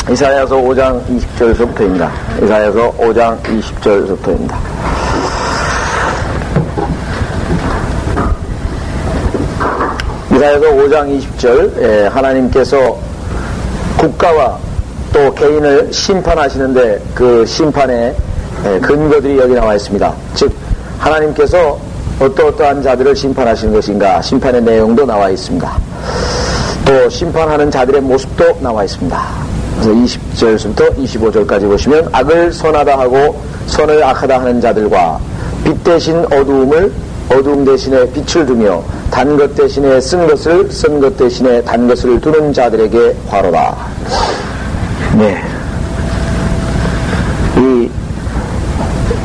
이사야서 5장 20절서부터입니다. 이사야서 5장 20절서부터입니다. 이사야서 5장 20절, 하나님께서 국가와 또 개인을 심판하시는데 그 심판의 근거들이 여기 나와 있습니다. 즉 하나님께서 어떠한 자들을 심판하시는 것인가, 심판의 내용도 나와 있습니다. 또 심판하는 자들의 모습도 나와 있습니다. 그래서 20절부터 25절까지 보시면 악을 선하다 하고 선을 악하다 하는 자들과 빛 대신 어두움 대신에 빛을 두며 단 것 대신에 쓴 것 대신에 단 것을 두는 자들에게 화로다. 네.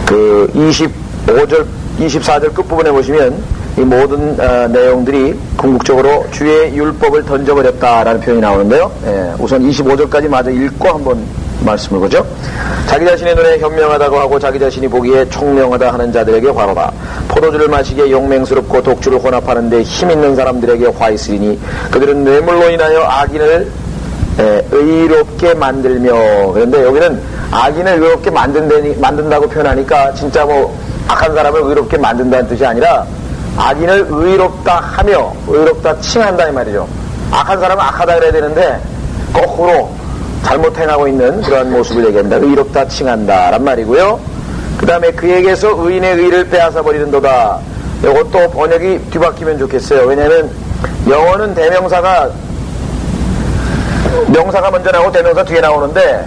25절, 24절 끝부분에 보시면 이 모든 내용들이 궁극적으로 주의 율법을 던져버렸다라는 표현이 나오는데요. 우선 25절까지 마저 읽고 한번 말씀을 보죠. 자기 자신의 눈에 현명하다고 하고 자기 자신이 보기에 총명하다 하는 자들에게 화로다. 포도주를 마시기에 용맹스럽고 독주를 혼합하는데 힘있는 사람들에게 화 있으리니 그들은 뇌물로 인하여 악인을 의롭게 만들며. 그런데 여기는 악인을 의롭게 만든다고 표현하니까 진짜 뭐 악한 사람을 의롭게 만든다는 뜻이 아니라 악인을 의롭다 하며 의롭다 칭한다 이 말이죠. 악한 사람은 악하다 그래야 되는데 거꾸로 잘못 행하고 있는 그러한 모습을 얘기합니다. 의롭다 칭한다 란 말이고요. 그 다음에 그에게서 의인의 의를 빼앗아버리는도다. 이것도 번역이 뒤바뀌면 좋겠어요. 왜냐하면 영어는 명사가 먼저 나오고 대명사 뒤에 나오는데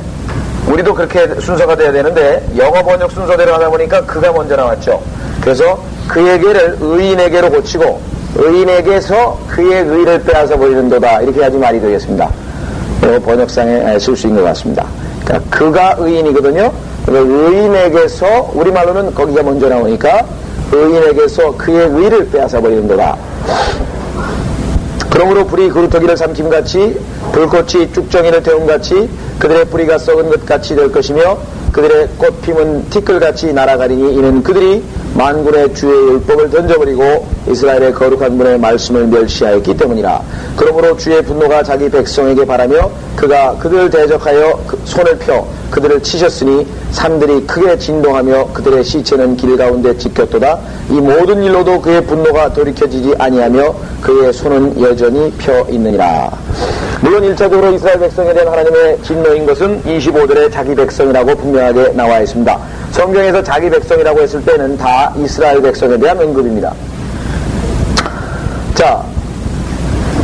우리도 그렇게 순서가 돼야 되는데 영어 번역 순서대로 하다 보니까 그가 먼저 나왔죠. 그래서 그에게를 의인에게로 고치고 의인에게서 그의 의를 빼앗아 버리는도다 이렇게 하지 말이 되겠습니다. 번역상에 실수인 것 같습니다. 그러니까 그가 의인이거든요. 의인에게서 우리말로는 거기가 먼저 나오니까 의인에게서 그의 의를 빼앗아 버리는도다. 그러므로 불이 그루터기를 삼킴같이 불꽃이 쭉정이를 태움같이 그들의 뿌리가 썩은 것 같이 될 것이며 그들의 꽃피면 티끌같이 날아가리니 이는 그들이 만군의 주의 율법을 던져버리고 이스라엘의 거룩한 분의 말씀을 멸시하였기 때문이라. 그러므로 주의 분노가 자기 백성에게 바라며 그가 그들을 대적하여 손을 펴 그들을 치셨으니 산들이 크게 진동하며 그들의 시체는 길 가운데 지켰도다. 이 모든 일로도 그의 분노가 돌이켜지지 아니하며 그의 손은 여전히 펴 있느니라. 물론 1차적으로 이스라엘 백성에 대한 하나님의 진노인 것은 25절에 자기 백성이라고 분명하게 나와 있습니다. 성경에서 자기 백성이라고 했을 때는 다 이스라엘 백성에 대한 언급입니다. 자,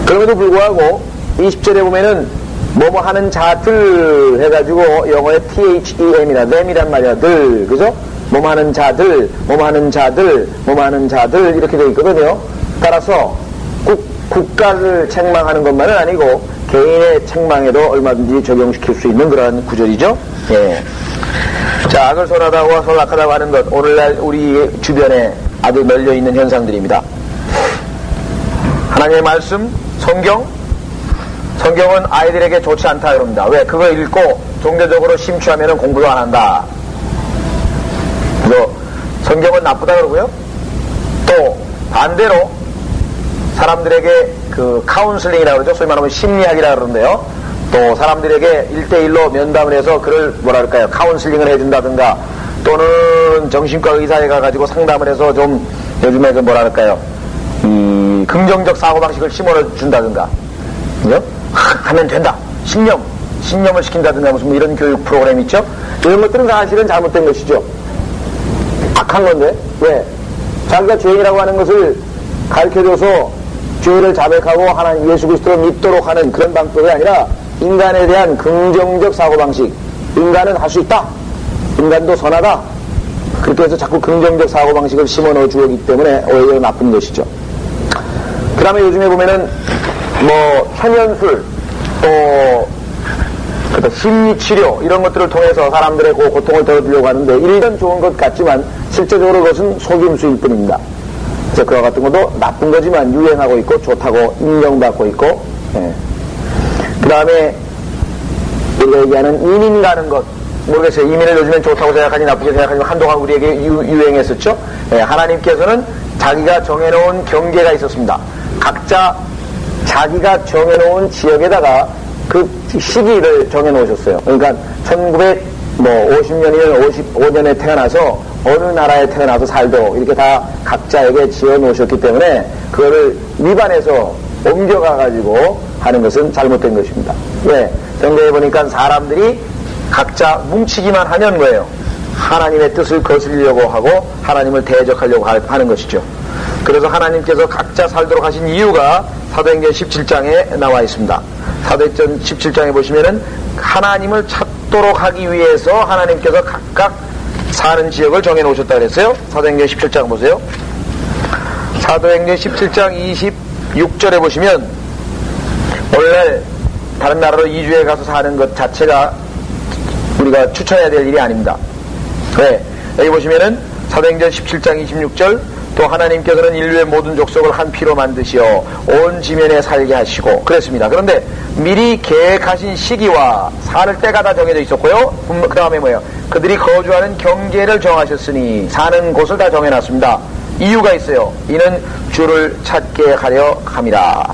그럼에도 불구하고 20절에 보면은 뭐뭐 하는 자들 해가지고 영어에 THEM이라 them이란 말이야. 들, 그죠? 뭐뭐 하는 자들, 뭐뭐 하는 자들, 뭐뭐 하는 자들 이렇게 되어 있거든요. 따라서 국가를 책망하는 것만은 아니고 개인의 책망에도 얼마든지 적용시킬 수 있는 그런 구절이죠. 예. 자, 악을 선하다고 선을 악하다고 하는 것, 오늘날 우리 주변에 아주 널려있는 현상들입니다. 하나님의 말씀, 성경은 아이들에게 좋지 않다 그럽니다. 왜? 그거 읽고 종교적으로 심취하면 공부도 안 한다. 그래서 성경은 나쁘다 그러고요. 또 반대로 사람들에게 그 카운슬링이라고 그러죠. 소위 말하면 심리학이라고 그러는데요. 또 사람들에게 1대1로 면담을 해서 그를 뭐랄까요, 카운슬링을 해준다든가 또는 정신과 의사에 가가지고 상담을 해서 좀 요즘에 그 뭐랄까요, 이 긍정적 사고방식을 심어준다든가, 그죠? 하면 된다. 신념을 시킨다든가 무슨 뭐 이런 교육 프로그램 있죠? 이런 것들은 사실은 잘못된 것이죠. 악한 건데, 왜? 자기가 죄인이라고 하는 것을 가르쳐줘서 죄를 자백하고 하나님 예수 그리스도를 믿도록 하는 그런 방법이 아니라 인간에 대한 긍정적 사고방식, 인간은 할 수 있다, 인간도 선하다, 그렇게 해서 자꾸 긍정적 사고방식을 심어넣어 주기 때문에 오히려 나쁜 것이죠. 그 다음에 요즘에 보면은 뭐 현연술 또 심리치료 이런 것들을 통해서 사람들의 고통을 덜어주려고 하는데 일단 좋은 것 같지만 실제적으로 그것은 속임수일 뿐입니다. 그래서 그와 같은 것도 나쁜 거지만 유행하고 있고 좋다고 인정받고 있고, 예. 그 다음에 우리가 얘기하는 이민 가는 것, 모르겠어요. 이민을 요즘엔 좋다고 생각하니 나쁘게 생각하니 한동안 우리에게 유행했었죠. 예, 하나님께서는 자기가 정해놓은 경계가 있었습니다. 각자 자기가 정해놓은 지역에다가 그 시기를 정해 놓으셨어요. 그러니까 1950년이나 55년에 태어나서 어느 나라에 태어나서 살도 이렇게 다 각자에게 지어 놓으셨기 때문에 그거를 위반해서 옮겨가가지고 하는 것은 잘못된 것입니다. 왜? 생각해 보니까 사람들이 각자 뭉치기만 하면 뭐예요? 하나님의 뜻을 거스리려고 하고 하나님을 대적하려고 하는 것이죠. 그래서 하나님께서 각자 살도록 하신 이유가 사도행전 17장에 나와 있습니다. 사도행전 17장에 보시면은 하나님을 찾도록 하기 위해서 하나님께서 각각 사는 지역을 정해 놓으셨다 그랬어요. 사도행전 17장 보세요. 사도행전 17장 26절에 보시면 오늘날 다른 나라로 이주해 가서 사는 것 자체가 우리가 추천해야 될 일이 아닙니다. 네, 여기 보시면은 사도행전 17장 26절 또 하나님께서는 인류의 모든 족속을 한 피로 만드시어 온 지면에 살게 하시고 그랬습니다. 그런데 미리 계획하신 시기와 살 때가 다 정해져 있었고요. 그 다음에 뭐예요? 그들이 거주하는 경계를 정하셨으니 사는 곳을 다 정해놨습니다. 이유가 있어요. 이는 주를 찾게 하려 함이라.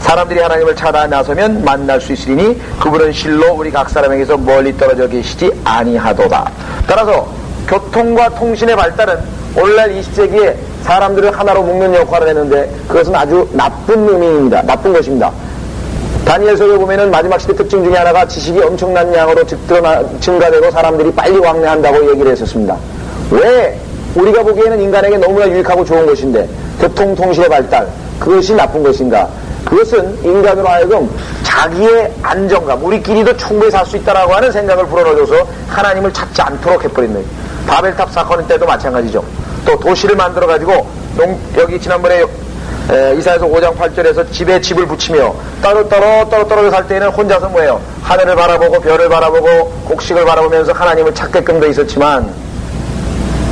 사람들이 하나님을 찾아 나서면 만날 수 있으리니 그분은 실로 우리 각 사람에게서 멀리 떨어져 계시지 아니하도다. 따라서 교통과 통신의 발달은 오늘날 20세기에 사람들을 하나로 묶는 역할을 했는데 그것은 아주 나쁜 의미입니다. 나쁜 것입니다. 다니엘서에 보면은 마지막 시대 특징 중에 하나가 지식이 엄청난 양으로 증가되고 사람들이 빨리 왕래한다고 얘기를 했었습니다. 왜? 우리가 보기에는 인간에게 너무나 유익하고 좋은 것인데 교통, 통신의 발달 그것이 나쁜 것인가? 그것은 인간으로 하여금 자기의 안정감, 우리끼리도 충분히 살 수 있다라고 하는 생각을 불어넣어줘서 하나님을 찾지 않도록 해버린 거예요. 바벨탑 사건 때도 마찬가지죠. 또 도시를 만들어가지고 여기 지난번에 이사야서 5장 8절에서 집에 집을 붙이며 떨어져 살 때에는 혼자서 뭐예요? 하늘을 바라보고 별을 바라보고 곡식을 바라보면서 하나님을 찾게끔 돼 있었지만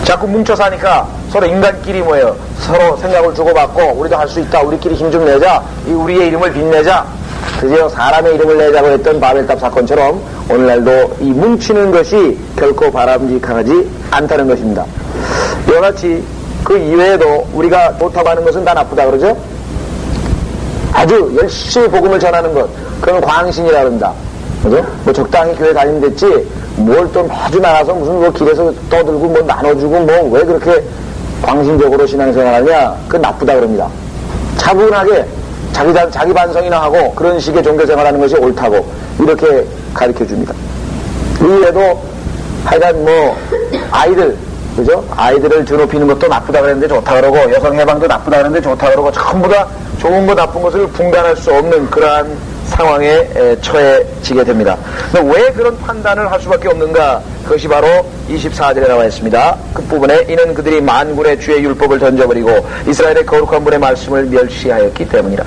자꾸 뭉쳐 사니까 서로 인간끼리 뭐예요? 서로 생각을 주고받고 우리도 할 수 있다. 우리끼리 힘 좀 내자. 우리의 이름을 빛내자. 드디어 사람의 이름을 내자고 했던 바벨탑 사건처럼 오늘날도 이 뭉치는 것이 결코 바람직하지 않다는 것입니다. 이와 같이 그 이외에도 우리가 좋다고 하는 것은 다 나쁘다 그러죠? 아주 열심히 복음을 전하는 것, 그건 광신이라 그런다. 그죠? 뭐 적당히 교회 다니면 됐지, 뭘 또 매주 나가서 무슨 뭐 길에서 떠들고 뭐 나눠주고 뭐 왜 그렇게 광신적으로 신앙생활하냐? 그건 나쁘다 그럽니다. 차분하게 자기 반성이나 하고 그런 식의 종교생활하는 것이 옳다고 이렇게 가르쳐 줍니다. 이외에도 하여간 뭐 아이들, 그죠? 아이들을 드높이는 것도 나쁘다 그랬는데 좋다 그러고 여성 해방도 나쁘다 그랬는데 좋다 그러고 전부 다 좋은 거 나쁜 것을 분간할 수 없는 그러한 상황에 처해지게 됩니다. 근데 왜 그런 판단을 할 수밖에 없는가? 그것이 바로 24절에 나와 있습니다. 끝부분에 이는 그들이 만군의 주의 율법을 던져버리고 이스라엘의 거룩한 분의 말씀을 멸시하였기 때문이라.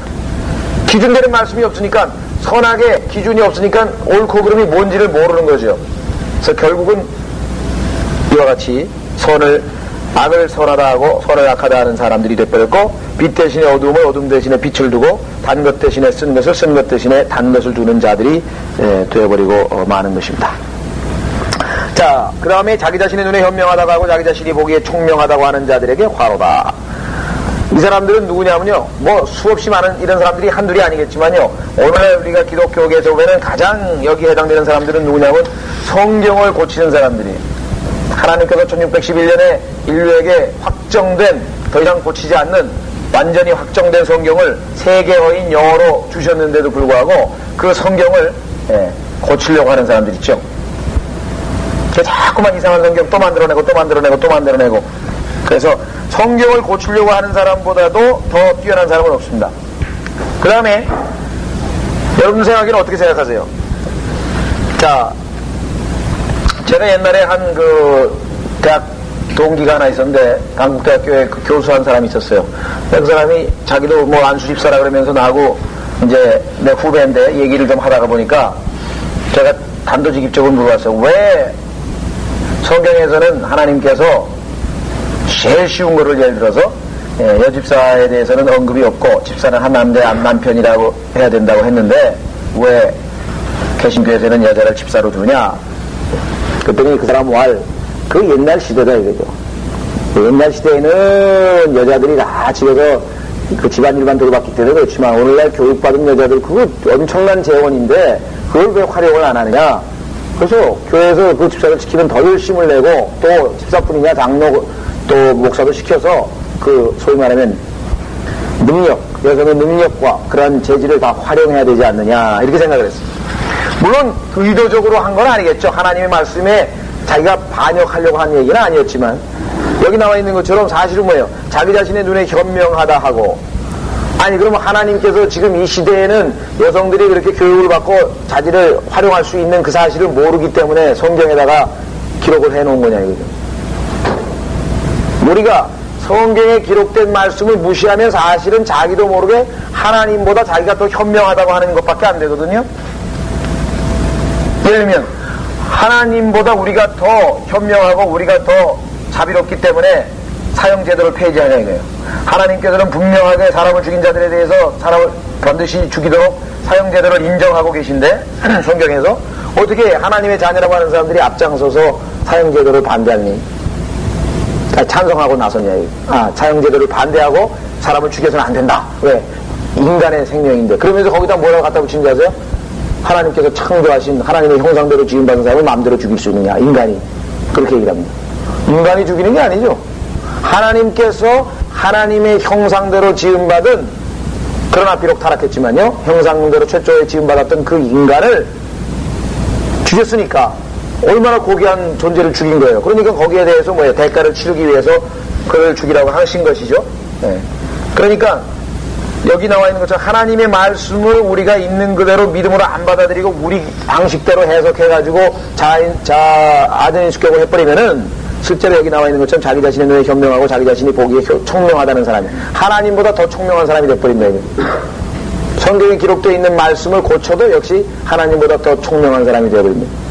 기준되는 말씀이 없으니까, 선악의 기준이 없으니까 옳고 그름이 뭔지를 모르는 거죠. 그래서 결국은 이와 같이 악을 선하다 하고 선을 악하다 하는 사람들이 되버렸고, 빛 대신에 어둠을, 어둠 대신에 빛을 두고 단 것 대신에 쓴 것을, 쓴 것 대신에 단 것을 두는 자들이 되어버리고 마는 것입니다. 자, 그 다음에 자기 자신의 눈에 현명하다고 하고 자기 자신이 보기에 총명하다고 하는 자들에게 화로다. 이 사람들은 누구냐면요, 뭐 수없이 많은 이런 사람들이 한둘이 아니겠지만요, 오늘 우리가 기독교계에서 보면 가장 여기에 해당되는 사람들은 누구냐면 성경을 고치는 사람들이에요. 하나님께서 1611년에 인류에게 확정된, 더 이상 고치지 않는 완전히 확정된 성경을 세계어인 영어로 주셨는데도 불구하고 그 성경을 고치려고 하는 사람들 있죠. 자꾸만 이상한 성경 또 만들어내고 그래서 성경을 고치려고 하는 사람보다도 더 뛰어난 사람은 없습니다. 그 다음에 여러분 생각에는 어떻게 생각하세요? 자, 제가 옛날에 한 대학 동기가 하나 있었는데 강북대학교에 교수한 사람이 있었어요. 그 사람이 자기도 뭐 안수집사라 그러면서 나하고 이제 내 후배인데 얘기를 좀 하다가 보니까 제가 단도직입적으로 물어봤어요. 왜 성경에서는 하나님께서 제일 쉬운 거를 예를 들어서 여집사에 대해서는 언급이 없고 집사는 한 남자 한 남편이라고 해야 된다고 했는데 왜 개신교에서는 여자를 집사로 두냐? 그랬더니 그 사람 그 옛날 시대다 이거죠. 옛날 시대에는 여자들이 다 집에서 그 집안일만 돌봤기 때문에 그렇지만 오늘날 교육받은 여자들 그거 엄청난 재원인데 그걸 왜 활용을 안 하느냐. 그래서 교회에서 그 집사를 지키면 더 열심을 내고 또 집사뿐이냐 장로 또 목사도 시켜서 그 소위 말하면 능력, 여성의 능력과 그런 재질을 다 활용해야 되지 않느냐 이렇게 생각을 했습니다. 물론 의도적으로 한 건 아니겠죠. 하나님의 말씀에 자기가 반역하려고 한 얘기는 아니었지만 여기 나와 있는 것처럼 사실은 뭐예요? 자기 자신의 눈에 현명하다 하고 아니 그러면 하나님께서 지금 이 시대에는 여성들이 그렇게 교육을 받고 자질을 활용할 수 있는 그 사실을 모르기 때문에 성경에다가 기록을 해놓은 거냐 이거죠. 우리가 성경에 기록된 말씀을 무시하면 사실은 자기도 모르게 하나님보다 자기가 더 현명하다고 하는 것밖에 안 되거든요. 예를 들면 하나님보다 우리가 더 현명하고 우리가 더 자비롭기 때문에 사형제도를 폐지하냐 이거예요. 하나님께서는 분명하게 사람을 죽인 자들에 대해서 사람을 반드시 죽이도록 사형제도를 인정하고 계신데 성경에서 어떻게 하나님의 자녀라고 하는 사람들이 앞장서서 사형제도를 반대하니 찬성하고 나섰냐. 사형제도를 반대하고 사람을 죽여서는 안 된다. 왜? 인간의 생명인데. 그러면서 거기다 뭐라고 갖다 붙인 줄 아세요? 하나님께서 창조하신 하나님의 형상대로 지음받은 사람을 마음대로 죽일 수 있느냐. 인간이 그렇게 얘기를 합니다. 인간이 죽이는 게 아니죠. 하나님께서 하나님의 형상대로 지음받은, 그러나 비록 타락했지만요, 형상대로 최초에 지음받았던 그 인간을 죽였으니까 얼마나 고귀한 존재를 죽인 거예요. 그러니까 거기에 대해서 뭐예요? 대가를 치르기 위해서 그를 죽이라고 하신 것이죠. 네. 그러니까 여기 나와 있는 것처럼 하나님의 말씀을 우리가 있는 그대로 믿음으로 안 받아들이고 우리 방식대로 해석해가지고 아전인 습격을 해버리면은 실제로 여기 나와 있는 것처럼 자기 자신의 눈에 현명하고 자기 자신이 보기에 총명하다는 사람이 하나님보다 더 총명한 사람이 돼버린다. 성경에 기록되어 있는 말씀을 고쳐도 역시 하나님보다 더 총명한 사람이 되어버립니다.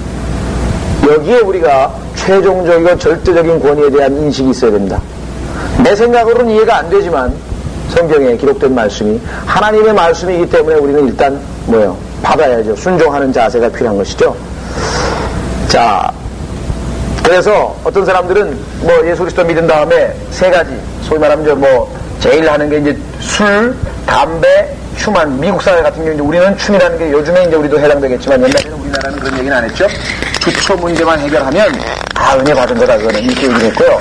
여기에 우리가 최종적이고 절대적인 권위에 대한 인식이 있어야 됩니다. 내 생각으로는 이해가 안 되지만 성경에 기록된 말씀이 하나님의 말씀이기 때문에 우리는 일단 받아야죠. 순종하는 자세가 필요한 것이죠. 자, 그래서 어떤 사람들은 예수 그리스도 믿은 다음에 세 가지, 소위 말하면 제일 하는 게 이제 술, 담배, 춤한, 미국 사회 같은 경우 이제 우리는 춤이라는 게 요즘에 이제 우리도 해당되겠지만 옛날에는 우리나라는 그런 얘기는 안 했죠. 기초 문제만 해결하면 다 은혜 받은 거다, 그거는 이렇게 얘기를 했고요.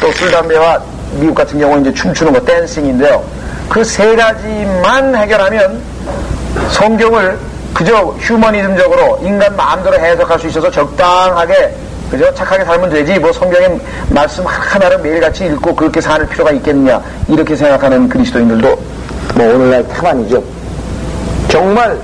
또 술, 담배와 미국 같은 경우는 이제 춤추는 거, 댄싱인데요. 그 세 가지만 해결하면 성경을 그저 휴머니즘적으로 인간 마음대로 해석할 수 있어서 적당하게 그저 착하게 살면 되지 성경의 말씀 하나를 매일같이 읽고 그렇게 살 필요가 있겠느냐 이렇게 생각하는 그리스도인들도 오늘날 태반이죠. 정말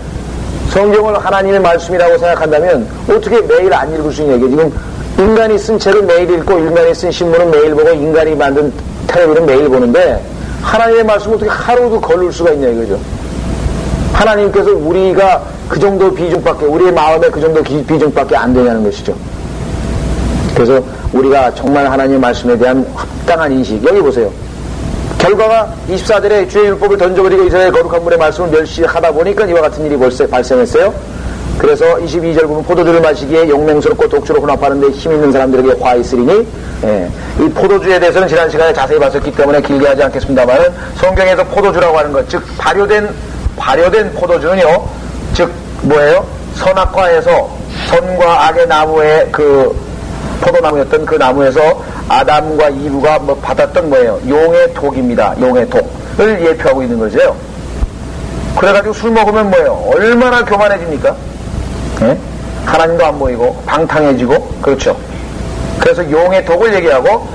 성경을 하나님의 말씀이라고 생각한다면 어떻게 매일 안 읽을 수 있냐. 지금 인간이 쓴 책을 매일 읽고 인간이 쓴 신문은 매일 보고 인간이 만든 텔레비는 매일 보는데 하나님의 말씀을 어떻게 하루도 걸을 수가 있냐 이거죠. 하나님께서 우리가 그 정도 비중밖에, 우리의 마음에 그 정도 비중밖에 안 되냐는 것이죠. 그래서 우리가 정말 하나님의 말씀에 대한 합당한 인식, 여기 보세요. 결과가 24절에 주의 율법을 던져버리고 이스라엘 거룩한 분의 말씀을 멸시하다 보니까 이와 같은 일이 벌써 발생했어요. 그래서 22절 보면 포도주를 마시기에 용맹스럽고 독주로 혼합하는 데 힘 있는 사람들에게 화 있으리니, 이 포도주에 대해서는 지난 시간에 자세히 봤었기 때문에 길게 하지 않겠습니다만 성경에서 포도주라고 하는 것, 즉 발효된 포도주는요, 즉 선악과에서 선과 악의 나무의 그 포도나무였던 그 나무에서 아담과 이브가 받았던 용의 독입니다. 용의 독을 예표하고 있는 거죠. 그래가지고 술 먹으면 얼마나 교만해집니까? 하나님도 안 보이고 방탕해지고, 그렇죠. 그래서 용의 독을 얘기하고,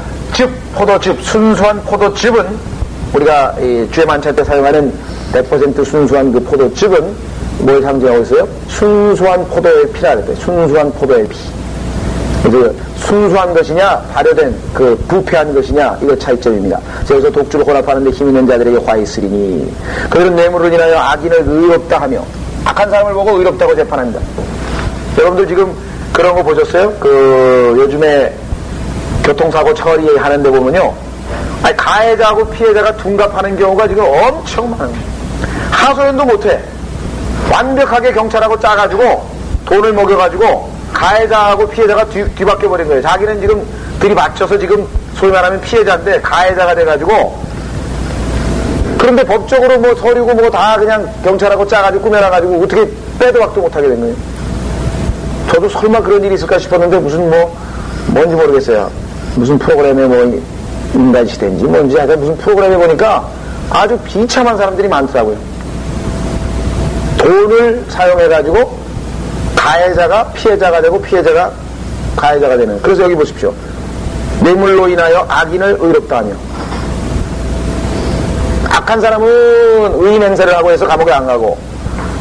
포도즙, 순수한 포도즙은 우리가 주의 만찬 때 사용하는 100% 순수한 그 포도즙은 뭘 상징하고 있어요? 순수한 포도의 피라 그랬대요. 순수한 포도의 피. 그래서 순수한 것이냐, 발효된 부패한 것이냐, 이거 차이점입니다. 그래서 독주를 혼합하는 데 힘 있는 자들에게 화 있으리니 그들은 뇌물을 인하여 악인을 의롭다 하며 악한 사람을 보고 의롭다고 재판합니다. 여러분들 지금 그런 거 보셨어요? 요즘에 교통사고 처리하는 데 보면요, 가해자하고 피해자가 둔갑하는 경우가 지금 엄청 많아요. 하소연도 못해. 완벽하게 경찰하고 짜가지고 돈을 먹여가지고 가해자하고 피해자가 뒤바뀌어버린 거예요. 자기는 지금 들이받쳐서 지금 소위 말하면 피해자인데 가해자가 돼가지고 그런데 법적으로 뭐 서류고 뭐 다 그냥 경찰하고 짜가지고 꾸며놔가지고 어떻게 빼도 박도 못하게 된 거예요. 저도 설마 그런 일이 있을까 싶었는데 무슨 뭔지 모르겠어요. 무슨 프로그램에 뭐 인간시대인지 뭔지 하여튼 무슨 프로그램에 보니까 아주 비참한 사람들이 많더라고요. 돈을 사용해가지고 가해자가 피해자가 되고 피해자가 가해자가 되는. 그래서 여기 보십시오. 뇌물로 인하여 악인을 의롭다 하며. 악한 사람은 의인 행세를 하고 해서 감옥에 안 가고,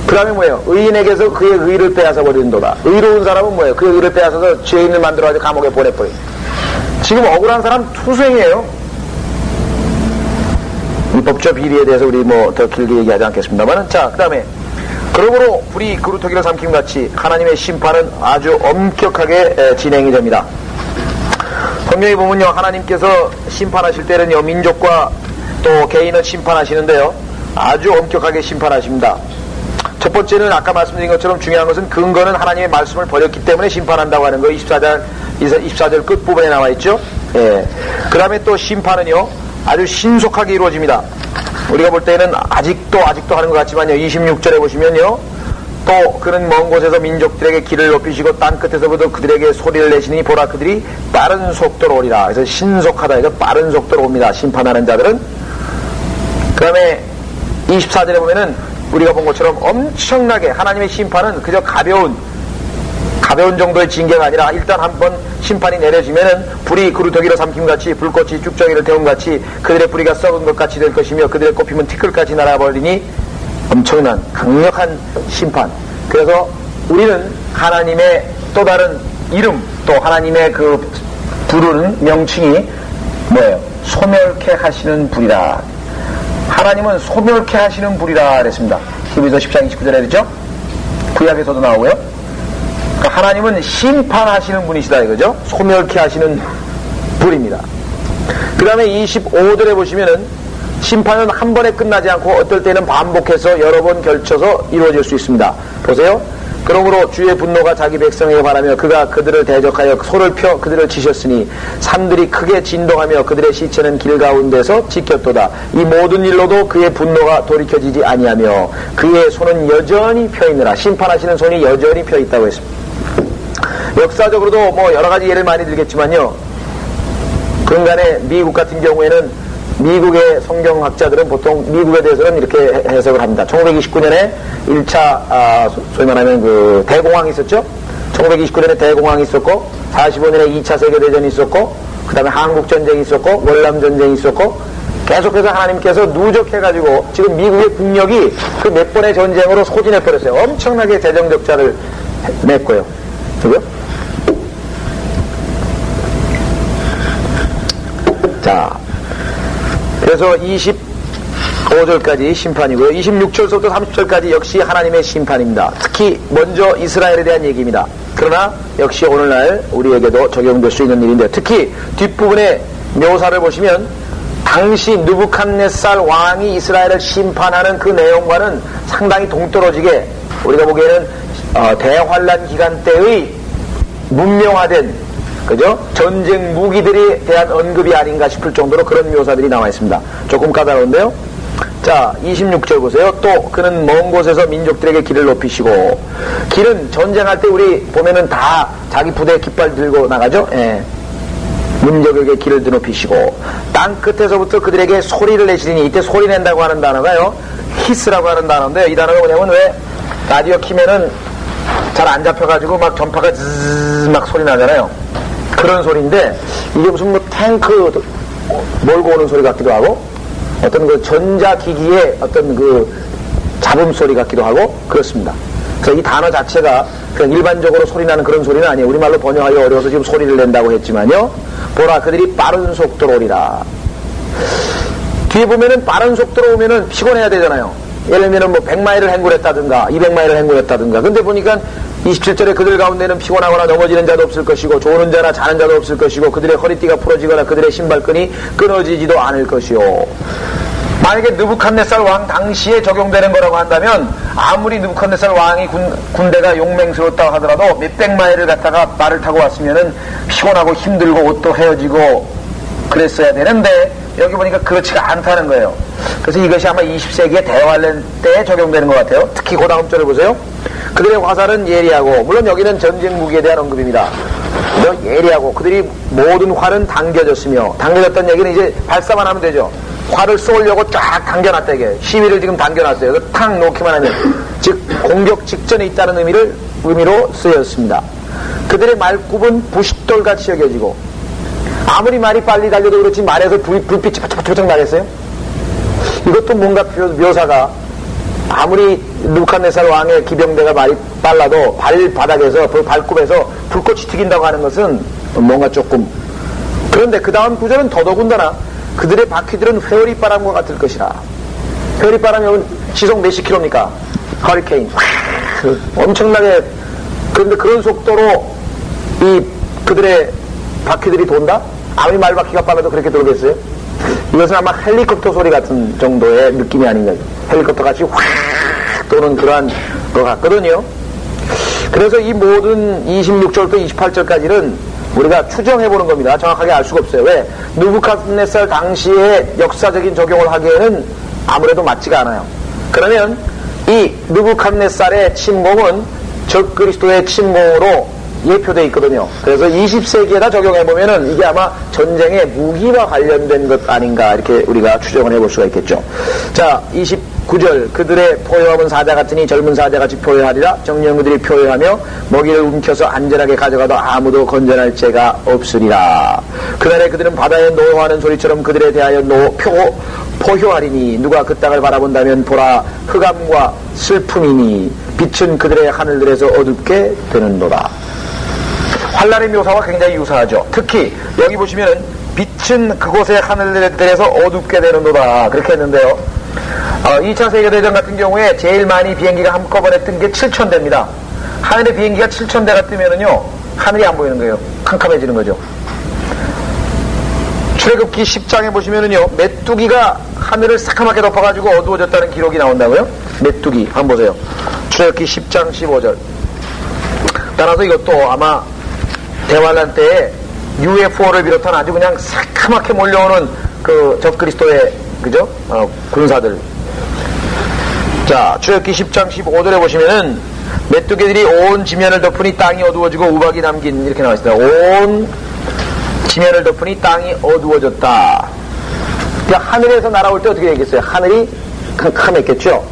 그 다음에 뭐예요? 의인에게서 그의 의를 빼앗아 버린도다. 의로운 사람은 뭐예요? 그의 의를 빼앗아서 죄인을 만들어가지고 감옥에 보내버려. 지금 억울한 사람 투생이에요. 이 법적 비리에 대해서 우리 뭐 더 길게 얘기하지 않겠습니다만, 자, 그 다음에 그러므로 불이 그루터기를 삼킴같이 하나님의 심판은 아주 엄격하게 진행이 됩니다. 성경에 보면요, 하나님께서 심판하실 때는요, 민족과 또 개인을 심판하시는데요, 아주 엄격하게 심판하십니다. 첫 번째는 아까 말씀드린 것처럼 중요한 것은 근거는 하나님의 말씀을 버렸기 때문에 심판한다고 하는 거 24절 끝부분에 나와 있죠. 예. 그 다음에 또 심판은요, 아주 신속하게 이루어집니다. 우리가 볼 때는 아직도 하는 것 같지만요, 26절에 보시면요, 또 그는 먼 곳에서 민족들에게 길을 높이시고 땅 끝에서부터 그들에게 소리를 내시니 보라 그들이 빠른 속도로 오리라. 그래서 신속하다 해서 빠른 속도로 옵니다, 심판하는 자들은. 그 다음에 24절에 보면은 우리가 본 것처럼 엄청나게 하나님의 심판은 그저 가벼운 정도의 징계가 아니라 일단 한번 심판이 내려지면은 불이 그루터기를 삼킴같이 불꽃이 쭉정이를 태움같이 그들의 뿌리가 썩은 것 같이 될 것이며 그들의 꽃피면 티끌같이 날아버리니 엄청난 강력한 심판. 그래서 우리는 하나님의 또 다른 이름, 또 하나님의 그 부르는 명칭이 뭐예요? 소멸케 하시는 불이라. 하나님은 소멸케 하시는 불이라 그랬습니다. 히브리서 10장 29절에 그랬죠? 구약에서도 나오고요. 그러니까 하나님은 심판하시는 분이시다 이거죠? 소멸케 하시는 불입니다. 그 다음에 25절에 보시면은 심판은 한 번에 끝나지 않고 어떨 때는 반복해서 여러 번 결쳐서 이루어질 수 있습니다. 보세요. 그러므로 주의 분노가 자기 백성에게 바라며 그가 그들을 대적하여 소를 펴 그들을 치셨으니 산들이 크게 진동하며 그들의 시체는 길 가운데서 지켰도다. 이 모든 일로도 그의 분노가 돌이켜지지 아니하며 그의 손은 여전히 펴있느라. 심판하시는 손이 여전히 펴있다고 했습니다. 역사적으로도 뭐 여러 가지 예를 많이 들겠지만요, 근간에 미국 같은 경우에는 미국의 성경학자들은 보통 미국에 대해서는 이렇게 해석을 합니다. 1929년에 1차 소위 말하면 그 대공황이 있었죠. 1929년에 대공황이 있었고 45년에 2차 세계대전이 있었고 그 다음에 한국전쟁이 있었고 월남전쟁이 있었고 계속해서 하나님께서 누적해가지고 지금 미국의 국력이 그 몇 번의 전쟁으로 소진해버렸어요. 엄청나게 재정적자를 냈고요. 그죠? 자, 그래서 25절까지 심판이고요. 26절부터 30절까지 역시 하나님의 심판입니다. 특히 먼저 이스라엘에 대한 얘기입니다. 그러나 역시 오늘날 우리에게도 적용될 수 있는 일인데, 특히 뒷부분의 묘사를 보시면 당시 느부갓네살 왕이 이스라엘을 심판하는 그 내용과는 상당히 동떨어지게 우리가 보기에는 대환란 기간 때의 문명화된, 그죠? 전쟁 무기들에 대한 언급이 아닌가 싶을 정도로 그런 묘사들이 나와 있습니다. 조금 까다로운데요. 자, 26절 보세요. 또 그는 먼 곳에서 민족들에게 길을 높이시고, 길은 전쟁할 때 우리 보면은 다 자기 부대 깃발 들고 나가죠. 예. 민족에게 길을 높이시고 땅 끝에서부터 그들에게 소리를 내시니, 이때 소리 낸다고 하는 단어가요, 히스라고 하는 단어인데, 이 단어가 뭐냐면 왜 라디오 키면은 잘 안 잡혀가지고 막 전파가 즈즈즈 막 소리 나잖아요. 그런 소리인데, 이게 무슨 뭐 탱크 몰고 오는 소리 같기도 하고 어떤 그 전자기기의 어떤 그 잡음 소리 같기도 하고 그렇습니다. 그래서 이 단어 자체가 그냥 일반적으로 소리 나는 그런 소리는 아니에요. 우리말로 번역하기 어려워서 지금 소리를 낸다고 했지만요, 보라 그들이 빠른 속도로 오리라. 뒤에 보면은 빠른 속도로 오면은 피곤해야 되잖아요. 예를 들면은 뭐 100마일을 행군했다든가 200마일을 행군했다든가. 근데 보니까 27절에 그들 가운데는 피곤하거나 넘어지는 자도 없을 것이고 조는 자나 자는 자도 없을 것이고 그들의 허리띠가 부러지거나 그들의 신발끈이 끊어지지도 않을 것이요. 만약에 느부갓네살 왕 당시에 적용되는 거라고 한다면, 아무리 느부갓네살 왕이 군대가 용맹스럽다고 하더라도 몇백 마일을 갔다가 말을 타고 왔으면은 피곤하고 힘들고 옷도 헤어지고 그랬어야 되는데, 여기 보니까 그렇지가 않다는 거예요. 그래서 이것이 아마 20세기의 대환란 때에 적용되는 것 같아요. 특히 그 다음 절을 보세요. 그들의 화살은 예리하고, 물론 여기는 전쟁 무기에 대한 언급입니다. 예리하고 그들이 모든 활은 당겨졌으며, 당겨졌다는 얘기는 이제 발사만 하면 되죠. 활을 쏘려고 쫙 당겨놨다 이게. 시위를 지금 당겨놨어요. 그 탁 놓기만 하면, 즉 공격 직전에 있다는 의미로 쓰였습니다. 그들의 말굽은 부싯돌같이 여겨지고, 아무리 말이 빨리 달려도 그렇지 말에서 불빛이 바짝바짝 나겠어요? 이것도 뭔가 묘사가, 아무리 느부갓네살 왕의 기병대가 말이 빨라도 발바닥에서, 발굽에서 불꽃이 튀긴다고 하는 것은 뭔가 조금. 그런데 그 다음 구절은 더더군다나 그들의 바퀴들은 회오리바람과 같을 것이라. 회오리바람이 시속 몇십 킬로입니까? 허리케인. 엄청나게. 그런데 그런 속도로 그들의 바퀴들이 돈다? 아무리 말바퀴가 빨라도 그렇게 돌겠어요? 이것은 아마 헬리콥터 소리 같은 정도의 느낌이 아닌가. 헬리콥터 같이 확 도는 그러한 것 같거든요. 그래서 이 모든 26절부터 28절까지는 우리가 추정해보는 겁니다. 정확하게 알 수가 없어요. 왜? 느부갓네살 당시에 역사적인 적용을 하기에는 아무래도 맞지가 않아요. 그러면 이 느부갓네살의 침공은 적그리스도의 침공으로 예표되어 있거든요. 그래서 20세기에다 적용해보면은 이게 아마 전쟁의 무기와 관련된 것 아닌가, 이렇게 우리가 추정을 해볼 수가 있겠죠. 자, 29절. 그들의 포효함은 사자 같으니 젊은 사자같이 포효하리라. 정령 그들이 포효하며 먹이를 움켜서 안전하게 가져가도 아무도 건전할 죄가 없으리라. 그날에 그들은 바다에 노하는 소리처럼 그들에 대하여 포효하리니 누가 그 땅을 바라본다면 보라, 흑암과 슬픔이니 빛은 그들의 하늘들에서 어둡게 되는도다. 환란의 묘사와 굉장히 유사하죠. 특히 여기 보시면은 빛은 그곳의 하늘들에서 어둡게 되는도다, 그렇게 했는데요. 2차 세계대전 같은 경우에 제일 많이 비행기가 한꺼번에 뜬 게 7,000대입니다. 하늘에 비행기가 7,000대가 뜨면은요, 하늘이 안 보이는 거예요. 캄캄해지는 거죠. 출애굽기 10장에 보시면은요, 메뚜기가 하늘을 새카맣게 덮어가지고 어두워졌다는 기록이 나온다고요? 메뚜기, 한번 보세요. 출애굽기 10장 15절. 따라서 이것도 아마 대환란 때에 UFO를 비롯한 아주 그냥 새카맣게 몰려오는 그 적그리스도의, 그죠? 군사들. 자, 출애굽기 10장 15절에 보시면은 메뚜기들이 온 지면을 덮으니 땅이 어두워지고 우박이 남긴, 이렇게 나와 있습니다. 온 지면을 덮으니 땅이 어두워졌다. 그러니까 하늘에서 날아올 때 어떻게 되겠어요? 하늘이 캄캄했겠죠?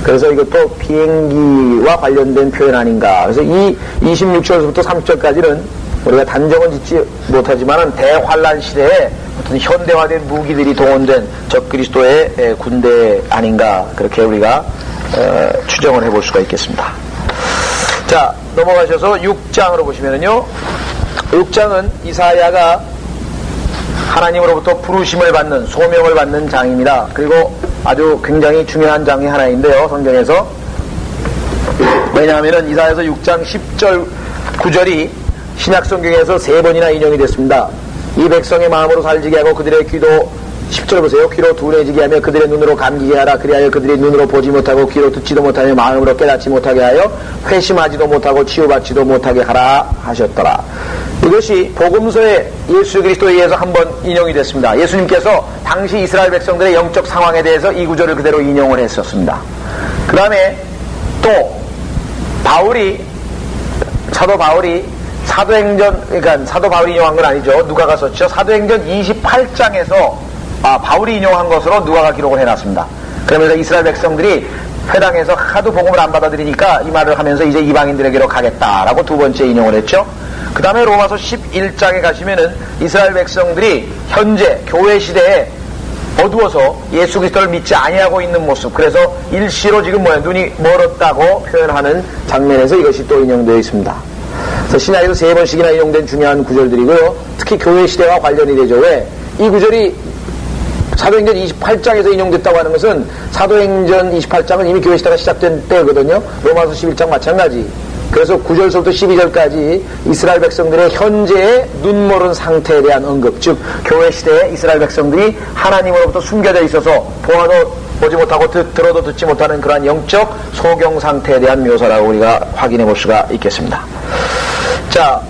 그래서 이것도 비행기와 관련된 표현 아닌가. 그래서 이 26절부터 30절까지는 우리가 단정은 짓지 못하지만은 대환란 시대에 어떤 현대화된 무기들이 동원된 적그리스도의 군대 아닌가, 그렇게 우리가 추정을 해볼 수가 있겠습니다. 자, 넘어가셔서 6장으로 보시면은요, 6장은 이사야가 하나님으로부터 부르심을 받는, 소명을 받는 장입니다. 그리고 아주 굉장히 중요한 장이 하나인데요, 성경에서. 왜냐하면은 이사야서 6장 10절 9절이 신약성경에서 3번이나 인용이 됐습니다. 이 백성의 마음으로 살지게 하고 그들의 귀도, 10절 보세요. 귀로 둔해지게 하며 그들의 눈으로 감기게 하라. 그리하여 그들이 눈으로 보지 못하고 귀로 듣지도 못하며 마음으로 깨닫지 못하게 하여 회심하지도 못하고 치유받지도 못하게 하라 하셨더라. 이것이 복음서에 예수 그리스도에 의해서 한번 인용이 됐습니다. 예수님께서 당시 이스라엘 백성들의 영적 상황에 대해서 이 구절을 그대로 인용을 했었습니다. 그 다음에 또 사도 바울이 사도행전, 그러니까 사도 바울이 인용한 건 아니죠. 누가가 썼죠. 사도행전 28장에서 바울이 인용한 것으로 누가가 기록을 해놨습니다. 그러면서 이스라엘 백성들이 회당에서 하도 복음을 안 받아들이니까 이 말을 하면서 이제 이방인들에게로 가겠다라고 두 번째 인용을 했죠. 그 다음에 로마서 11장에 가시면은 이스라엘 백성들이 현재 교회 시대에 어두워서 예수 그리스도를 믿지 아니하고 있는 모습, 그래서 일시로 지금 눈이 멀었다고 표현하는 장면에서 이것이 또 인용되어 있습니다. 그래서 신약에서 3번씩이나 인용된 중요한 구절들이고요. 특히 교회 시대와 관련이 되죠. 왜? 이 구절이 사도행전 28장에서 인용됐다고 하는 것은 사도행전 28장은 이미 교회 시대가 시작된 때거든요. 로마서 11장 마찬가지. 그래서 9절부터 12절까지 이스라엘 백성들의 현재의 눈모른 상태에 대한 언급, 즉 교회 시대에 이스라엘 백성들이 하나님으로부터 숨겨져 있어서 보아도 보지 못하고 들어도 듣지 못하는 그러한 영적 소경 상태에 대한 묘사라고 우리가 확인해 볼 수가 있겠습니다. 자,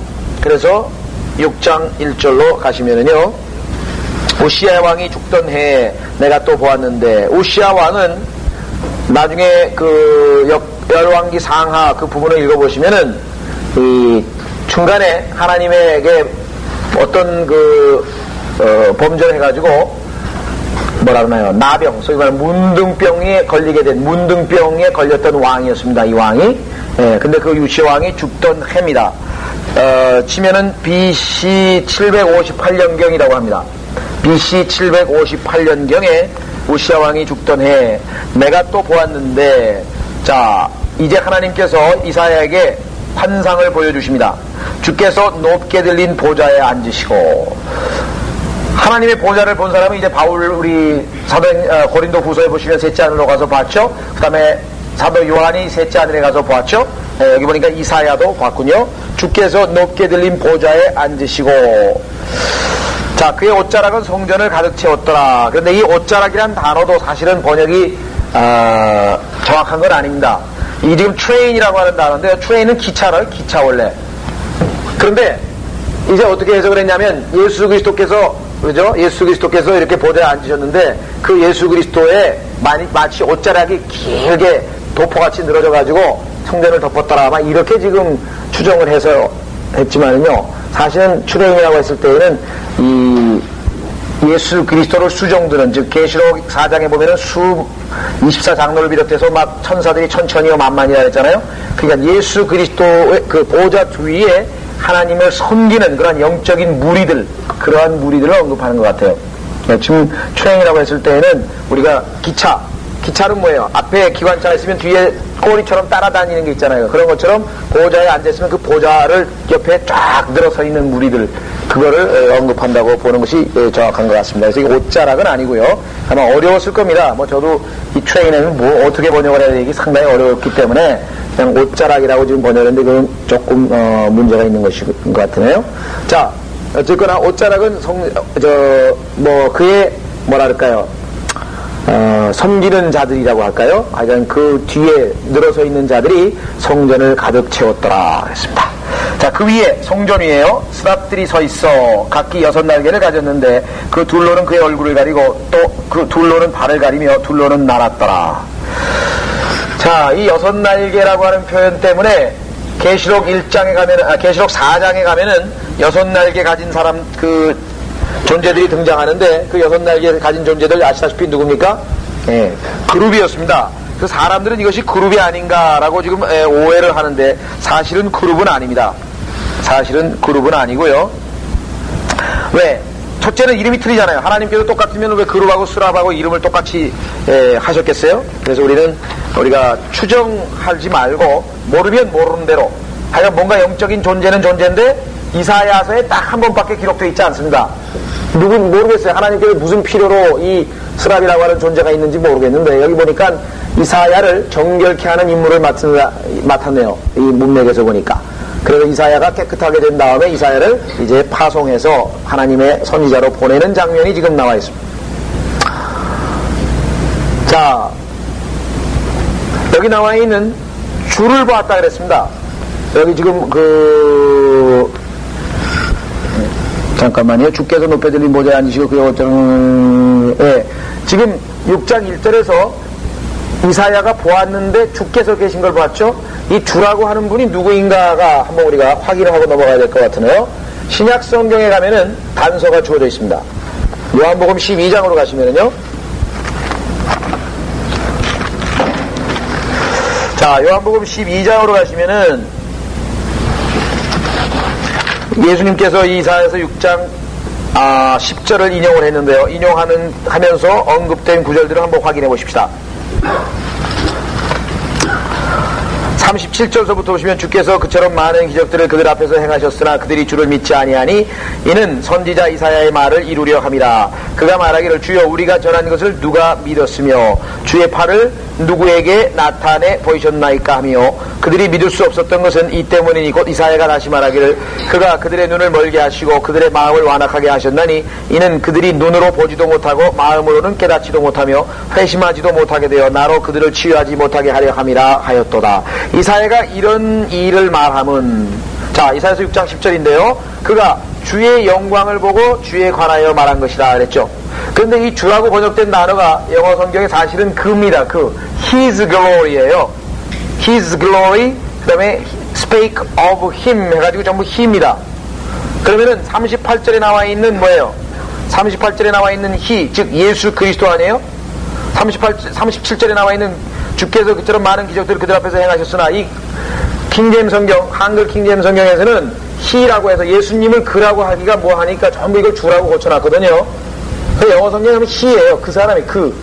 그래서 6장 1절로 가시면은요, 우시야 왕이 죽던 해에 내가 또 보았는데, 우시야 왕은 나중에 그 열왕기 상하 그 부분을 읽어보시면은 이 중간에 하나님에게 어떤 범죄를 해가지고 뭐라 그러나요? 나병, 소위 말하는 문둥병에 걸렸던 왕이었습니다. 이 왕이. 예, 근데 그 우시야 왕이 죽던 해입니다. 치면은 BC 758년경이라고 합니다. BC 758년경에 우시야 왕이 죽던 해 내가 또 보았는데, 자, 이제 하나님께서 이사야에게 환상을 보여주십니다. 주께서 높게 들린 보좌에 앉으시고, 하나님의 보좌를 본 사람은 이제 바울 우리 고린도 후서에 보시면 셋째 하늘로 가서 봤죠. 그 다음에 사도 요한이 셋째 하늘에 가서 봤죠. 여기 보니까 이사야도 봤군요. 주께서 높게 들린 보좌에 앉으시고, 자, 그의 옷자락은 성전을 가득 채웠더라. 그런데 이 옷자락이란 단어도 사실은 번역이 정확한 건 아닙니다. 이 지금 트레인이라고 하는 단어인데, 트레인은 기차 원래. 그런데 이제 어떻게 해석을 했냐면, 예수 그리스도께서 이렇게 보좌에 앉으셨는데, 그 예수 그리스도의 마치 옷자락이 길게 도포같이 늘어져가지고 성전을 덮었더라. 막 이렇게 지금 추정을 해서 했지만은요, 사실은 트레인이라고 했을 때에는 이 예수 그리스도를 수종드는, 즉 계시록 4장에 보면은 24장로를 비롯해서 막 천사들이 천천히요 만만이라 했잖아요. 그러니까 예수 그리스도의 그 보좌 주위에 하나님을 섬기는 그러한 영적인 무리들, 그러한 무리들을 언급하는 것 같아요. 지금 트레인이라고 했을 때에는 우리가 기차는 뭐예요? 앞에 기관차가 있으면 뒤에 꼬리처럼 따라다니는 게 있잖아요. 그런 것처럼 보좌에 앉아있으면 그 보좌를 옆에 쫙 늘어서 있는 무리들, 그거를 언급한다고 보는 것이 정확한 것 같습니다. 그래서 이 옷자락은 아니고요. 아마 어려웠을 겁니다. 뭐 저도 이 트레인에는 뭐 어떻게 번역을 해야 되기 상당히 어려웠기 때문에 그냥 옷자락이라고 지금 번역했는데 그건 조금 문제가 있는 것인 것 같으네요. 자, 어쨌거나 옷자락은 그의 뭐랄까요? 섬기는 자들이라고 할까요? 하여간 그 뒤에 늘어서 있는 자들이 성전을 가득 채웠더라 했습니다. 자, 그 위에, 성전 위에요, 스랍들이 서 있어 각기 6날개를 가졌는데 그 둘로는 그의 얼굴을 가리고 또 그 둘로는 발을 가리며 둘로는 날았더라. 자, 이 6날개라고 하는 표현 때문에 계시록 4장에 가면은 6날개 가진 사람 그 존재들이 등장하는데, 그 6날개를 가진 존재들 아시다시피 누굽니까? 예, 그룹이었습니다. 그 사람들은 이것이 그룹이 아닌가라고 지금 오해를 하는데, 사실은 그룹은 아닙니다. 사실은 그룹은 아니고요. 왜? 첫째는 이름이 틀리잖아요. 하나님께서 똑같으면 왜 그룹하고 수랍하고 이름을 똑같이 하셨겠어요? 그래서 우리가 추정하지 말고 모르면 모르는 대로, 하여간 뭔가 영적인 존재는 존재인데 이사야서에 딱 한 번밖에 기록되어 있지 않습니다. 모르겠어요. 하나님께서 무슨 필요로 이 스랍이라고 하는 존재가 있는지 모르겠는데, 여기 보니까 이사야를 정결케 하는 임무를 맡았네요. 이 문맥에서 보니까. 그래서 이사야가 깨끗하게 된 다음에 이사야를 이제 파송해서 하나님의 선지자로 보내는 장면이 지금 나와 있습니다. 자, 여기 나와 있는 줄을 보았다 그랬습니다. 여기 지금 잠깐만요. 주께서 높여 들린 보좌에 앉으시고 그의 옷자락에, 지금 6장 1절에서 이사야가 보았는데 주께서 계신 걸 봤죠? 이 주라고 하는 분이 누구인가가 한번 우리가 확인을 하고 넘어가야 될 것 같으네요. 신약 성경에 가면은 단서가 주어져 있습니다. 요한복음 12장으로 가시면은요. 자, 요한복음 12장으로 가시면은 예수님께서 이사야서 6장 10절을 인용을 했는데요. 하면서 언급된 구절들을 한번 확인해 보십시다. 37절서부터 보시면 주께서 그처럼 많은 기적들을 그들 앞에서 행하셨으나 그들이 주를 믿지 아니하니 이는 선지자 이사야의 말을 이루려 함이라. 그가 말하기를 주여 우리가 전한 것을 누가 믿었으며 주의 팔을 누구에게 나타내 보이셨나이까 하며, 그들이 믿을 수 없었던 것은 이 때문이니 곧 이사야가 다시 말하기를 그가 그들의 눈을 멀게 하시고 그들의 마음을 완악하게 하셨나니 이는 그들이 눈으로 보지도 못하고 마음으로는 깨닫지도 못하며 회심하지도 못하게 되어 나로 그들을 치유하지 못하게 하려 함이라 하였도다. 이사야가 이런 일을 말함은 자, 이사야서 6장 10절인데요. 그가 주의 영광을 보고 주에 관하여 말한 것이라 그랬죠. 그런데 이 주라고 번역된 단어가 영어 성경에 사실은 그입니다. 그 His glory예요. His glory, 그 다음에 spake of him 해가지고 전부 힘이다. 그러면은 38절에 나와 있는 뭐예요? 38절에 나와 있는 he, 즉 예수 그리스도 아니에요? 37절에 나와 있는 주께서 그처럼 많은 기적들을 그들 앞에서 행하셨으나, 이 킹제임 성경, 한글 킹제임 성경에서는 he라고 해서 예수님을 그라고 하기가 뭐하니까 전부 이걸 주라고 고쳐놨거든요. 영어 성경은 he예요. 그 사람이 그.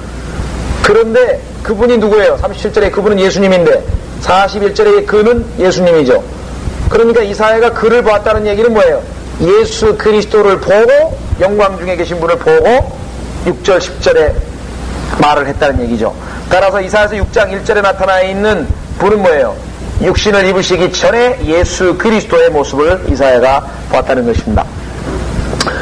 그런데 그분이 누구예요? 37절에 그분은 예수님인데 41절에 그는 예수님이죠. 그러니까 이사야가 그를 보았다는 얘기는 뭐예요? 예수 그리스도를 보고 영광 중에 계신 분을 보고 6절 10절에 말을 했다는 얘기죠. 따라서 이사야서 6장 1절에 나타나 있는 분은 뭐예요? 육신을 입으시기 전에 예수 그리스도의 모습을 이사야가 보았다는 것입니다.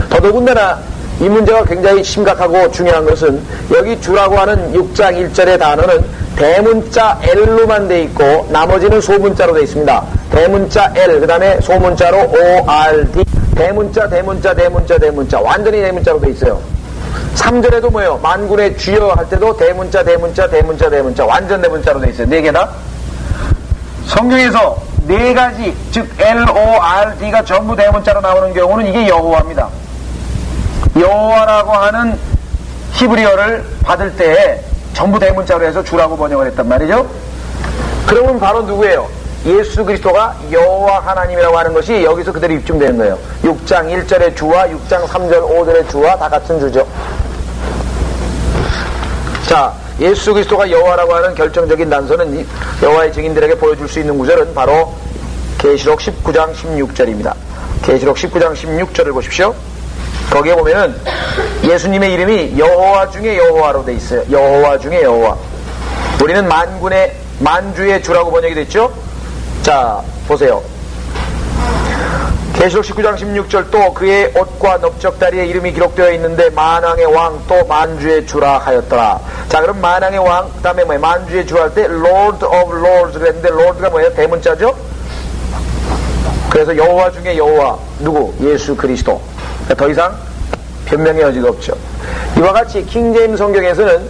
더더군다나 이 문제가 굉장히 심각하고 중요한 것은 여기 주라고 하는 6장 1절의 단어는 대문자 L로만 돼 있고 나머지는 소문자로 돼 있습니다. 대문자 L, 그 다음에 소문자로 ORD, 대문자 완전히 대문자로 돼 있어요. 3절에도 뭐예요? 만군의 주여 할 때도 대문자 완전 대문자로 돼 있어요. 4개다. 성경에서 4가지, 즉 LORD가 전부 대문자로 나오는 경우는 이게 여호와입니다. 여호와라고 하는 히브리어를 받을 때에 전부 대문자로 해서 주라고 번역을 했단 말이죠. 그러면 바로 누구예요? 예수 그리스도가 여호와 하나님이라고 하는 것이 여기서 그대로 입증되는 거예요. 6장 1절의 주와 6장 3절 5절의 주와 다 같은 주죠. 자, 예수 그리스도가 여호와라고 하는 결정적인 단서는 여호와의 증인들에게 보여줄 수 있는 구절은 바로 계시록 19장 16절입니다. 계시록 19장 16절을 보십시오. 거기에 보면은 예수님의 이름이 여호와 중에 여호와로 돼 있어요. 여호와 중에 여호와. 우리는 만주의 주라고 번역이 됐죠. 자, 보세요. 계시록 19장 16절 또 그의 옷과 넓적다리에 이름이 기록되어 있는데 만왕의 왕 또 만주의 주라 하였더라. 자, 그럼 만왕의 왕, 그 다음에 뭐예요? 만주의 주 할 때 Lord of Lords 그랬는데 Lord가 뭐예요? 대문자죠. 그래서 여호와 중에 여호와 누구? 예수 그리스도. 더 이상 변명의 여지가 없죠. 이와 같이 킹제임 성경에서는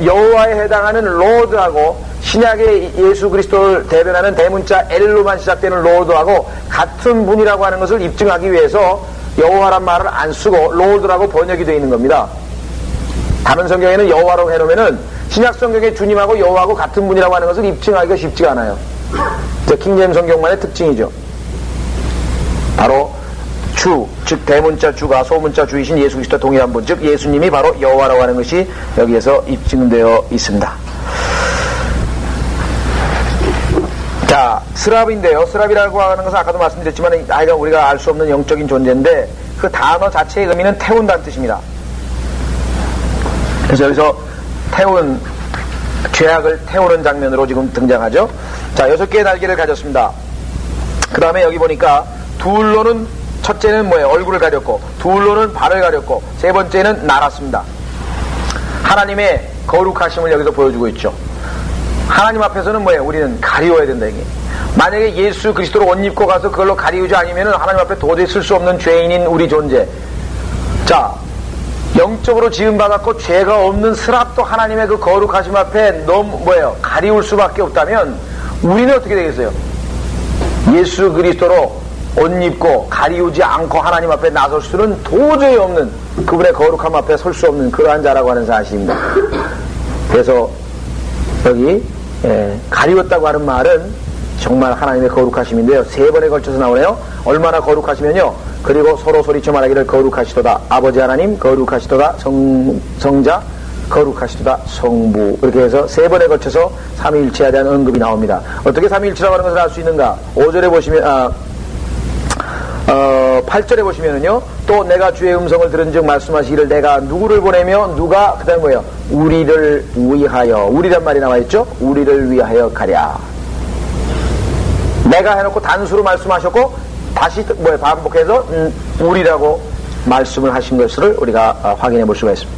여호와에 해당하는 로드하고 신약의 예수 그리스도를 대변하는 대문자 L로만 시작되는 로드하고 같은 분이라고 하는 것을 입증하기 위해서 여호와란 말을 안 쓰고 로드라고 번역이 되어 있는 겁니다. 다른 성경에는 여호와라고 해놓으면은 신약 성경의 주님하고 여호와하고 같은 분이라고 하는 것을 입증하기가 쉽지가 않아요. 킹제임 성경만의 특징이죠. 바로 주, 즉 대문자 주가 소문자 주이신 예수 그리스도 동일한 분, 즉 예수님이 바로 여호와라고 하는 것이 여기에서 입증되어 있습니다. 자, 스랍인데요. 스랍이라고 하는 것은 아까도 말씀드렸지만 아이가 우리가 알 수 없는 영적인 존재인데 그 단어 자체의 의미는 태운다는 뜻입니다. 그래서 여기서 태운, 죄악을 태우는 장면으로 지금 등장하죠. 자, 6개의 날개를 가졌습니다. 그 다음에 여기 보니까 둘로는 첫째는 뭐예요? 얼굴을 가렸고, 둘로는 발을 가렸고, 세 번째는 날았습니다. 하나님의 거룩하심을 여기서 보여주고 있죠. 하나님 앞에서는 뭐예요? 우리는 가리워야 된다, 이게. 만약에 예수 그리스도로 옷 입고 가서 그걸로 가리우지 않으면 하나님 앞에 도저히 쓸 수 없는 죄인인 우리 존재. 자, 영적으로 지음받았고 죄가 없는 스랍도 하나님의 그 거룩하심 앞에 너무 뭐예요? 가리울 수밖에 없다면 우리는 어떻게 되겠어요? 예수 그리스도로 옷 입고 가리우지 않고 하나님 앞에 나설 수는 도저히 없는, 그분의 거룩함 앞에 설 수 없는 그러한 자라고 하는 사실입니다. 그래서 여기 가리웠다고 하는 말은 정말 하나님의 거룩하심인데요. 3번에 걸쳐서 나오네요. 얼마나 거룩하시면요. 그리고 서로 소리쳐 말하기를 거룩하시도다 아버지 하나님, 거룩하시도다 성자, 거룩하시도다 성부. 이렇게 해서 3번에 걸쳐서 삼위일체에 대한 언급이 나옵니다. 어떻게 삼위일체라고 하는 것을 알 수 있는가? 5절에 보시면 8절에 보시면은요, 또 내가 주의 음성을 들은 즉 말씀하시기를 내가 누구를 보내며 누가, 그 다음에 뭐예요? 우리를 위하여, 우리란 말이 나와있죠? 우리를 위하여 가랴. 내가 해놓고 단수로 말씀하셨고, 다시 뭐예요? 반복해서 우리라고 말씀을 하신 것을 우리가 확인해 볼 수가 있습니다.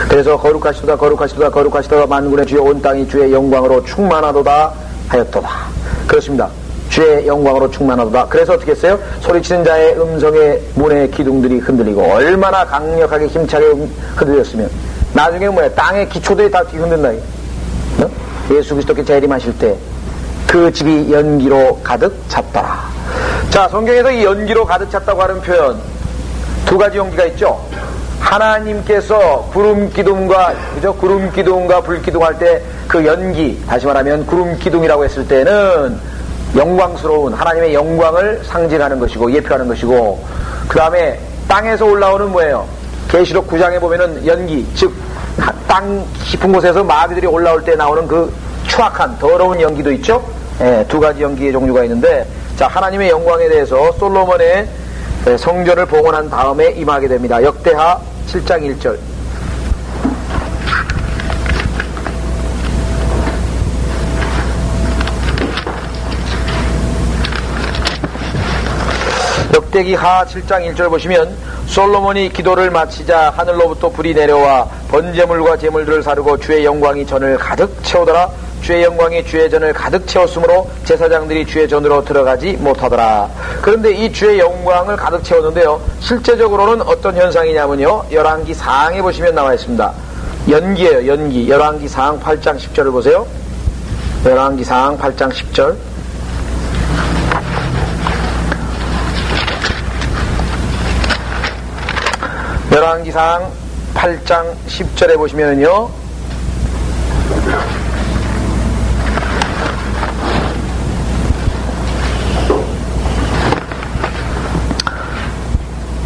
그래서 거룩하시도다 거룩하시도다 거룩하시도다 만군의 주여 온 땅이 주의 영광으로 충만하도다 하였도다. 그렇습니다. 주의 영광으로 충만하도다. 그래서 어떻게 했어요? 소리치는 자의 음성의 문의 기둥들이 흔들리고, 얼마나 강력하게 힘차게 흔들렸으면 나중에 뭐야, 땅의 기초들이 다 뒤흔든다. 어? 예수 그리스도께 재림하실 때 그 집이 연기로 가득 찼더라. 자, 성경에서 이 연기로 가득 찼다고 하는 표현, 두 가지 연기가 있죠. 하나님께서 구름 기둥과, 그죠? 구름 기둥과 불 기둥 할 때 그 연기, 다시 말하면 구름 기둥이라고 했을 때는 영광스러운 하나님의 영광을 상징하는 것이고 예표하는 것이고, 그 다음에 땅에서 올라오는 뭐예요? 계시록 9장에 보면은 연기, 즉 땅 깊은 곳에서 마귀들이 올라올 때 나오는 그 추악한 더러운 연기도 있죠. 예, 두 가지 연기의 종류가 있는데, 자, 하나님의 영광에 대해서 솔로몬의 성전을 봉헌한 다음에 임하게 됩니다. 역대하 7장 1절. 역대기하 7장 1절 보시면, 솔로몬이 기도를 마치자 하늘로부터 불이 내려와 번제물과 제물들을 사르고 주의 영광이 전을 가득 채우더라. 주의 영광이 주의 전을 가득 채웠으므로 제사장들이 주의 전으로 들어가지 못하더라. 그런데 이 주의 영광을 가득 채웠는데요, 실제적으로는 어떤 현상이냐면요, 열왕기 사항에 보시면 나와 있습니다. 연기예요, 연기. 열왕기 사항 8장 10절을 보세요. 열왕기 사항 8장 10절. 열왕기상 8장 10절에 보시면은요,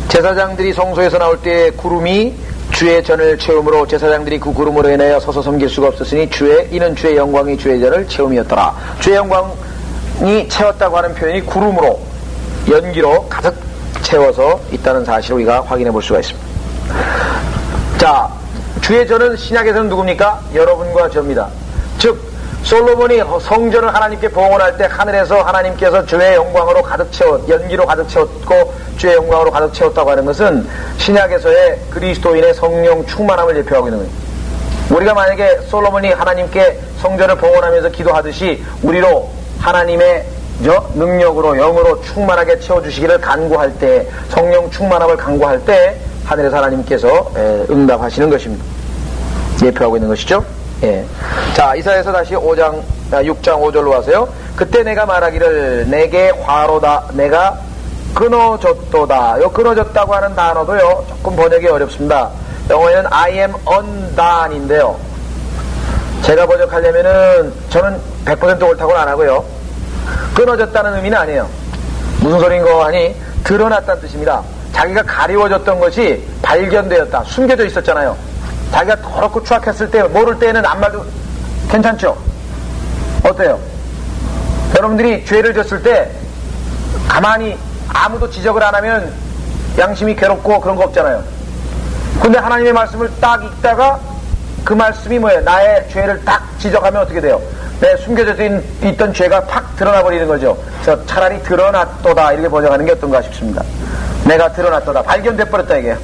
제사장들이 성소에서 나올 때 구름이 주의 전을 채우므로 제사장들이 그 구름으로 인하여 서서 섬길 수가 없었으니 이는 주의 영광이 주의 전을 채움이었더라. 주의 영광이 채웠다고 하는 표현이 구름으로, 연기로 가득 채워서 있다는 사실을 우리가 확인해 볼 수가 있습니다. 자, 주의 전은 신약에서는 누굽니까? 여러분과 저입니다. 즉 솔로몬이 성전을 하나님께 봉헌할 때 하늘에서 하나님께서 주의 영광으로 가득 연기로 가득 채웠고 주의 영광으로 가득 채웠다고 하는 것은 신약에서의 그리스도인의 성령 충만함을 예표하고 있는 거예요. 우리가 만약에 솔로몬이 하나님께 성전을 봉헌하면서 기도하듯이 우리로 하나님의 능력으로 영으로 충만하게 채워주시기를 간구할 때, 성령 충만함을 간구할 때 하늘에서 하나님께서 응답하시는 것입니다. 예표하고 있는 것이죠. 예. 자, 이사야서 다시 6장 5절로 와서요. 그때 내가 말하기를 내게 화로다 내가 끊어졌도다. 요 끊어졌다고 하는 단어도요 조금 번역이 어렵습니다. 영어에는 I am undone인데요, 제가 번역하려면은 저는 100% 옳다고는 안 하고요, 끊어졌다는 의미는 아니에요. 무슨 소리인 거 하니, 드러났다는 뜻입니다. 자기가 가리워졌던 것이 발견되었다. 숨겨져 있었잖아요. 자기가 더럽고 추악했을 때, 모를 때는 아무 말도 괜찮죠? 어때요? 여러분들이 죄를 졌을 때 가만히 아무도 지적을 안 하면 양심이 괴롭고 그런 거 없잖아요. 근데 하나님의 말씀을 딱 읽다가 그 말씀이 뭐예요? 나의 죄를 딱 지적하면 어떻게 돼요? 내 숨겨져 있던 죄가 팍 드러나 버리는 거죠. 그래서 차라리 드러났도다 이렇게 번역하는 게 어떤가 싶습니다. 내가 드러났도다, 발견돼 버렸다 이게,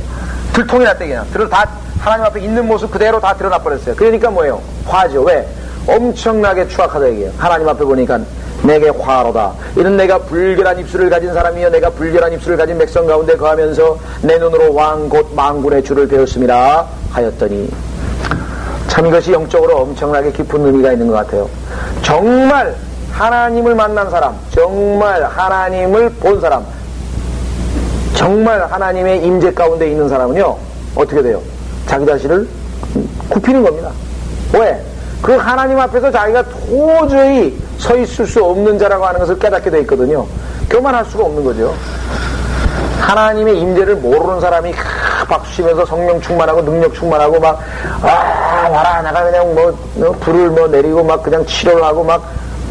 들통이 났다 이게, 다 하나님 앞에 있는 모습 그대로 다 드러나 버렸어요. 그러니까 뭐예요? 화죠. 왜? 엄청나게 추악하다 이게. 하나님 앞에 보니까 내게 화로다. 이는 내가 불결한 입술을 가진 사람이여 내가 불결한 입술을 가진 백성 가운데 거하면서 내 눈으로 왕 곧 만군의 주를 배웠음이라 하였더니, 참 이것이 영적으로 엄청나게 깊은 의미가 있는 것 같아요. 정말 하나님을 만난 사람, 정말 하나님을 본 사람, 정말 하나님의 임재 가운데 있는 사람은요 어떻게 돼요? 자기 자신을 굽히는 겁니다. 왜? 그 하나님 앞에서 자기가 도저히 서 있을 수 없는 자라고 하는 것을 깨닫게 되어 있거든요. 교만할 수가 없는 거죠. 하나님의 임재를 모르는 사람이 박수치면서 성령 충만하고 능력 충만하고 막 와라 나가 그냥 불을 내리고 막 그냥 치료를 하고 막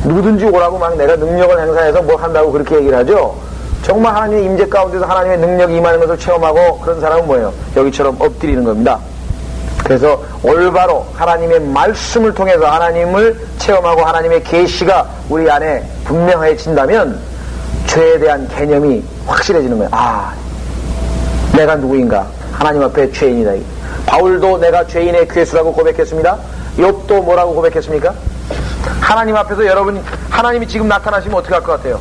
누구든지 오라고 막 내가 능력을 행사해서 뭐 한다고 그렇게 얘기를 하죠. 정말 하나님의 임재 가운데서 하나님의 능력이 임하는 것을 체험하고 그런 사람은 뭐예요? 여기처럼 엎드리는 겁니다. 그래서 올바로 하나님의 말씀을 통해서 하나님을 체험하고 하나님의 계시가 우리 안에 분명해진다면 죄에 대한 개념이 확실해지는 거예요. 내가 누구인가? 하나님 앞에 죄인이다. 바울도 내가 죄인의 괴수라고 고백했습니다. 욥도 뭐라고 고백했습니까? 하나님 앞에서 여러분 하나님이 지금 나타나시면 어떻게 할 것 같아요?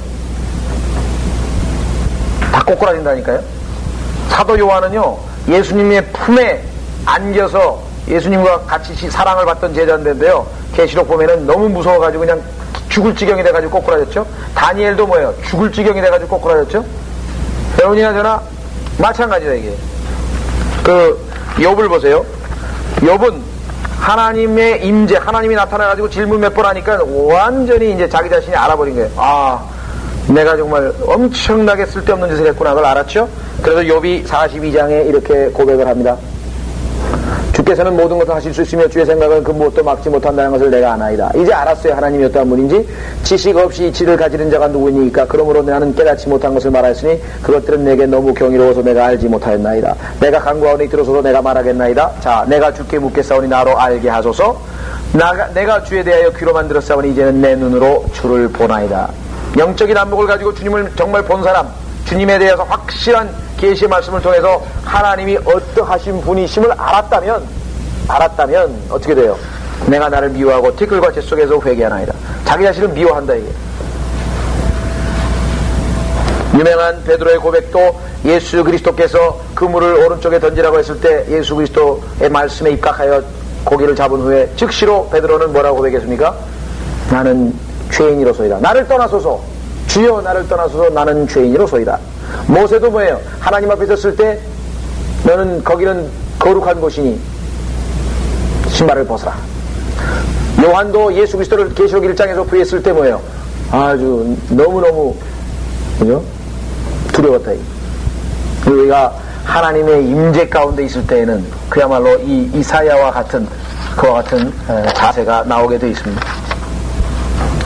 다 꼬꾸라진다니까요. 사도 요한은요, 예수님의 품에 안겨서 예수님과 같이 사랑을 받던 제자인데요, 계시록 보면은 너무 무서워가지고 그냥 죽을 지경이 돼가지고 꼬꾸라졌죠. 다니엘도 뭐예요? 죽을 지경이 돼가지고 꼬꾸라졌죠. 여러분이나 저나 마찬가지다. 이게 욥을 보세요. 욥은 하나님의 임재, 하나님이 나타나가지고 질문 몇 번 하니까 완전히 이제 자기 자신이 알아버린 거예요. 아, 내가 정말 엄청나게 쓸데없는 짓을 했구나. 그걸 알았죠? 그래서 욥이 42장에 이렇게 고백을 합니다. 주께서는 모든 것을 하실 수 있으며 주의 생각은 그 무엇도 막지 못한다는 것을 내가 아나이다. 이제 알았어요. 하나님이 어떠한 분인지. 지식 없이 이치를 가지는 자가 누구니까. 그러므로 나는 깨닫지 못한 것을 말하였으니 그것들은 내게 너무 경이로워서 내가 알지 못하였나이다. 내가 간구하오니 들어서도 내가 말하겠나이다. 자, 내가 주께 묻겠사오니 나로 알게 하소서. 내가 주에 대하여 귀로만 들었사오니 이제는 내 눈으로 주를 보나이다. 영적인 안목을 가지고 주님을 정말 본 사람, 주님에 대해서 확실한 계시의 말씀을 통해서 하나님이 어떠하신 분이심을 알았다면 어떻게 돼요? 내가 나를 미워하고 티끌과 재 속에서 회개하나이다. 자기 자신을 미워한다. 이게 유명한 베드로의 고백도 예수 그리스도께서 그물을 오른쪽에 던지라고 했을 때 예수 그리스도의 말씀에 입각하여 고기를 잡은 후에 즉시로 베드로는 뭐라고 고백했습니까? 나는 죄인이로소이다. 나를 떠나소서. 주여 나를 떠나소서. 나는 죄인이로소이다. 모세도 뭐예요? 하나님 앞에 섰을 때 너는 거기는 거룩한 곳이니 신발을 벗어라. 요한도 예수 그리스도를 계시록 1장에서 부했을 때 뭐예요? 아주 너무너무 그죠? 두려웠다. 우리가 하나님의 임재 가운데 있을 때에는 그야말로 이 이사야와 같은 그와 같은 자세가 나오게 되어 있습니다.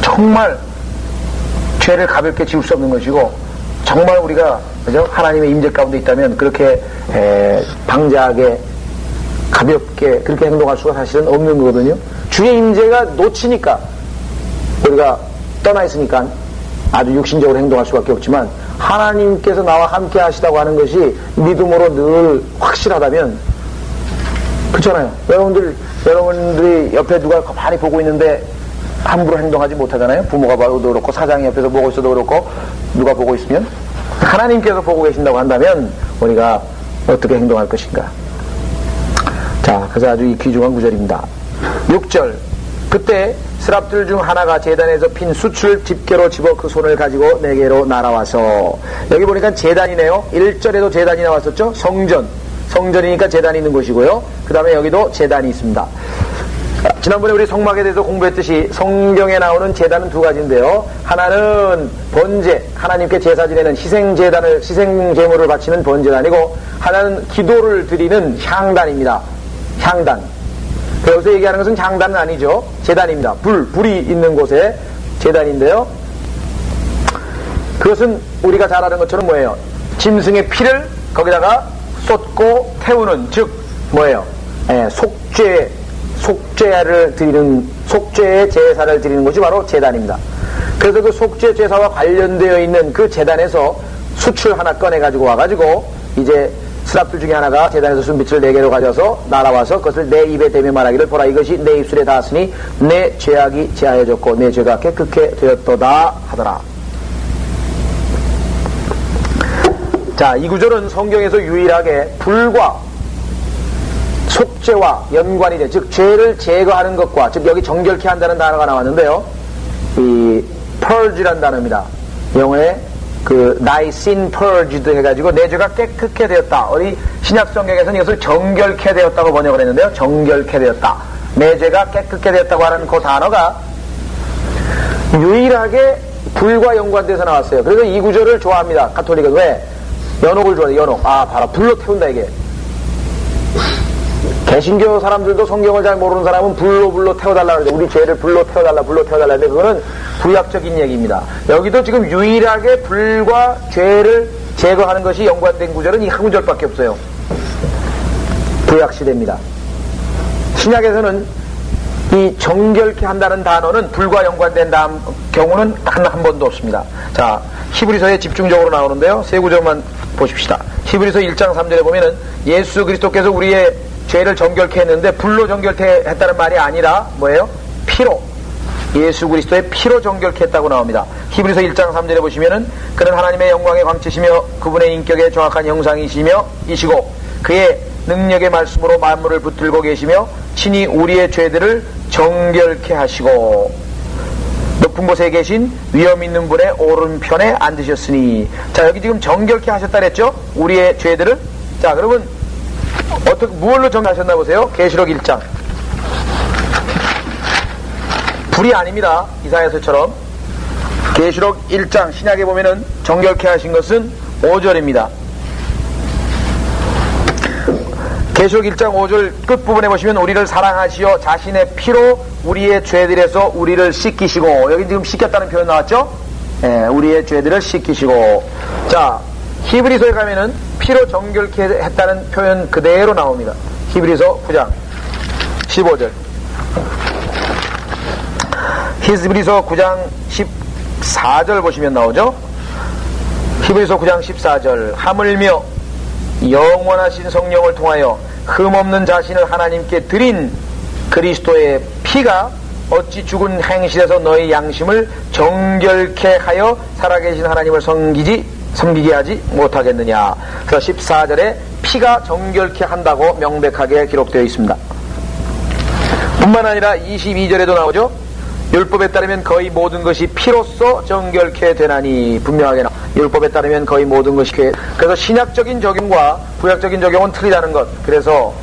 정말 죄를 가볍게 지울 수 없는 것이고 정말 우리가 그죠? 하나님의 임재 가운데 있다면 그렇게 방자하게 가볍게 그렇게 행동할 수가 사실은 없는 거거든요. 주의 임재가 놓치니까 우리가 떠나 있으니까 아주 육신적으로 행동할 수밖에 없지만 하나님께서 나와 함께 하시다고 하는 것이 믿음으로 늘 확실하다면 그렇잖아요. 여러분들이 옆에 누가 많이 보고 있는데 함부로 행동하지 못하잖아요. 부모가 봐도 그렇고 사장이 옆에서 보고 있어도 그렇고 누가 보고 있으면 하나님께서 보고 계신다고 한다면 우리가 어떻게 행동할 것인가. 자, 그래서 아주 이 귀중한 구절입니다. 6절 그때 스랍들 중 하나가 제단에서 핀 숯을 집게로 집어 그 손을 가지고 내게로 날아와서 여기 보니까 제단이네요. 1절에도 제단이 나왔었죠. 성전이니까 제단이 있는 곳이고요. 그 다음에 여기도 제단이 있습니다. 지난번에 우리 성막에 대해서 공부했듯이 성경에 나오는 제단은 두 가지인데요. 하나는 번제, 하나님께 제사 지내는 희생제물을 바치는 번제단이고 하나는 기도를 드리는 향단입니다. 향단. 여기서 얘기하는 것은 향단은 아니죠. 제단입니다. 불이 있는 곳에 제단인데요. 그것은 우리가 잘 아는 것처럼 뭐예요? 짐승의 피를 거기다가 쏟고 태우는, 즉 뭐예요? 속죄를 드리는, 속죄의 제사를 드리는 것이 바로 제단입니다. 그래서 그 속죄 제사와 관련되어 있는 그 제단에서 숯을 하나 꺼내가지고 와가지고 이제 스랍들 중에 하나가 제단에서 순빛을 4개로 가져서 날아와서 그것을 내 입에 대며 말하기를 보라 이것이 내 입술에 닿았으니 내 죄악이 제하여졌고 내 죄가 깨끗게 되었도다 하더라. 자, 이 구절은 성경에서 유일하게 불과 속죄와 연관이 돼, 즉 죄를 제거하는 것과, 즉 여기 정결케 한다는 단어가 나왔는데요. 이 purge란 단어입니다. 영어에 그 thy sin purged 해가지고 내 죄가 깨끗게 되었다. 우리 신약 성경에서는 이것을 정결케 되었다고 번역을 했는데요. 정결케 되었다. 내 죄가 깨끗게 되었다고 하는 그 단어가 유일하게 불과 연관돼서 나왔어요. 그래서 이 구절을 좋아합니다. 가톨릭은. 왜? 연옥을 좋아해요. 연옥. 아, 봐라. 불로 태운다 이게. 개신교 사람들도 성경을 잘 모르는 사람은 불로 태워달라 그러죠. 우리 죄를 불로 태워달라 근데 그거는 구약적인 얘기입니다. 여기도 지금 유일하게 불과 죄를 제거하는 것이 연관된 구절은 이 한 구절밖에 없어요. 구약시대입니다. 신약에서는 이 정결케 한다는 단어는 불과 연관된 경우는 단 한 번도 없습니다. 자, 히브리서에 집중적으로 나오는데요. 세 구절만 보십시다. 히브리서 1장 3절에 보면은 예수 그리스도께서 우리의 죄를 정결케 했는데 불로 정결케 했다는 말이 아니라 뭐예요? 피로. 예수 그리스도의 피로 정결케 했다고 나옵니다. 히브리서 1장 3절에 보시면은 그는 하나님의 영광의 광채시며 그분의 인격의 정확한 형상이시며 이시고 그의 능력의 말씀으로 만물을 붙들고 계시며 친히 우리의 죄들을 정결케 하시고 높은 곳에 계신 위엄 있는 분의 오른편에 앉으셨으니. 자, 여기 지금 정결케 하셨다 그랬죠? 우리의 죄들을. 자, 그러면 어떻게 무엇로 정하셨나 보세요. 계시록 1장. 불이 아닙니다. 이사야서처럼. 계시록 1장 신약에 보면은 정결케 하신 것은 5절입니다. 계시록 1장 5절 끝부분에 보시면 우리를 사랑하시어 자신의 피로 우리의 죄들에서 우리를 씻기시고, 여기 지금 씻겼다는 표현 나왔죠? 예, 우리의 죄들을 씻기시고. 자, 히브리서에 가면은 피로 정결케 했다는 표현 그대로 나옵니다. 히브리서 9장 15절. 히브리서 9장 14절 보시면 나오죠? 히브리서 9장 14절. 하물며 영원하신 성령을 통하여 흠없는 자신을 하나님께 드린 그리스도의 피가 어찌 죽은 행실에서 너희 양심을 정결케 하여 살아계신 하나님을 섬기게 하지 못하겠느냐. 그래서 14절에 피가 정결케 한다고 명백하게 기록되어 있습니다. 뿐만 아니라 22절에도 나오죠. 율법에 따르면 거의 모든 것이 피로써 정결케 되나니. 분명하게 나와. 율법에 따르면 거의 모든 것이. 그래서 신약적인 적용과 구약적인 적용은 틀리다는 것. 그래서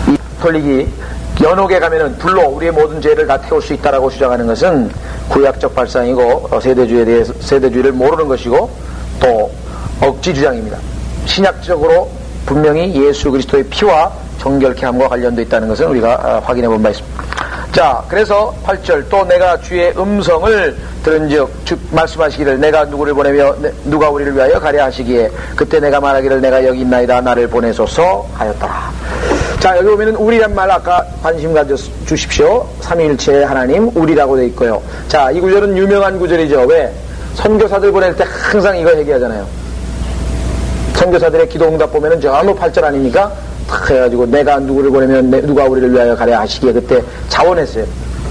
이 가톨릭이 연옥에 가면은 불로 우리의 모든 죄를 다 태울 수 있다라고 주장하는 것은 구약적 발상이고 세대주의를 모르는 것이고 또 억지 주장입니다. 신약적으로 분명히 예수 그리스도의 피와 정결케 함과 관련되어 있다는 것은 우리가 확인해 본 바 있습니다. 자, 그래서 8절. 또 내가 주의 음성을 들은즉 말씀하시기를 내가 누구를 보내며 누가 우리를 위하여 가랴 하시기에 그때 내가 말하기를 내가 여기 있나이다 나를 보내소서 하였더라. 자, 여기 보면은 우리란 말 아까 관심 가져주십시오. 삼위일체의 하나님 우리라고 되어 있고요. 자, 이 구절은 유명한 구절이죠. 왜? 선교사들 보낼 때 항상 이거 얘기하잖아요. 선교사들의 기도응답 보면은 전부 8절 아닙니까? 탁 해가지고 내가 누구를 보내면 누가 우리를 위하여 가랴 하시기에 그때 자원했어요.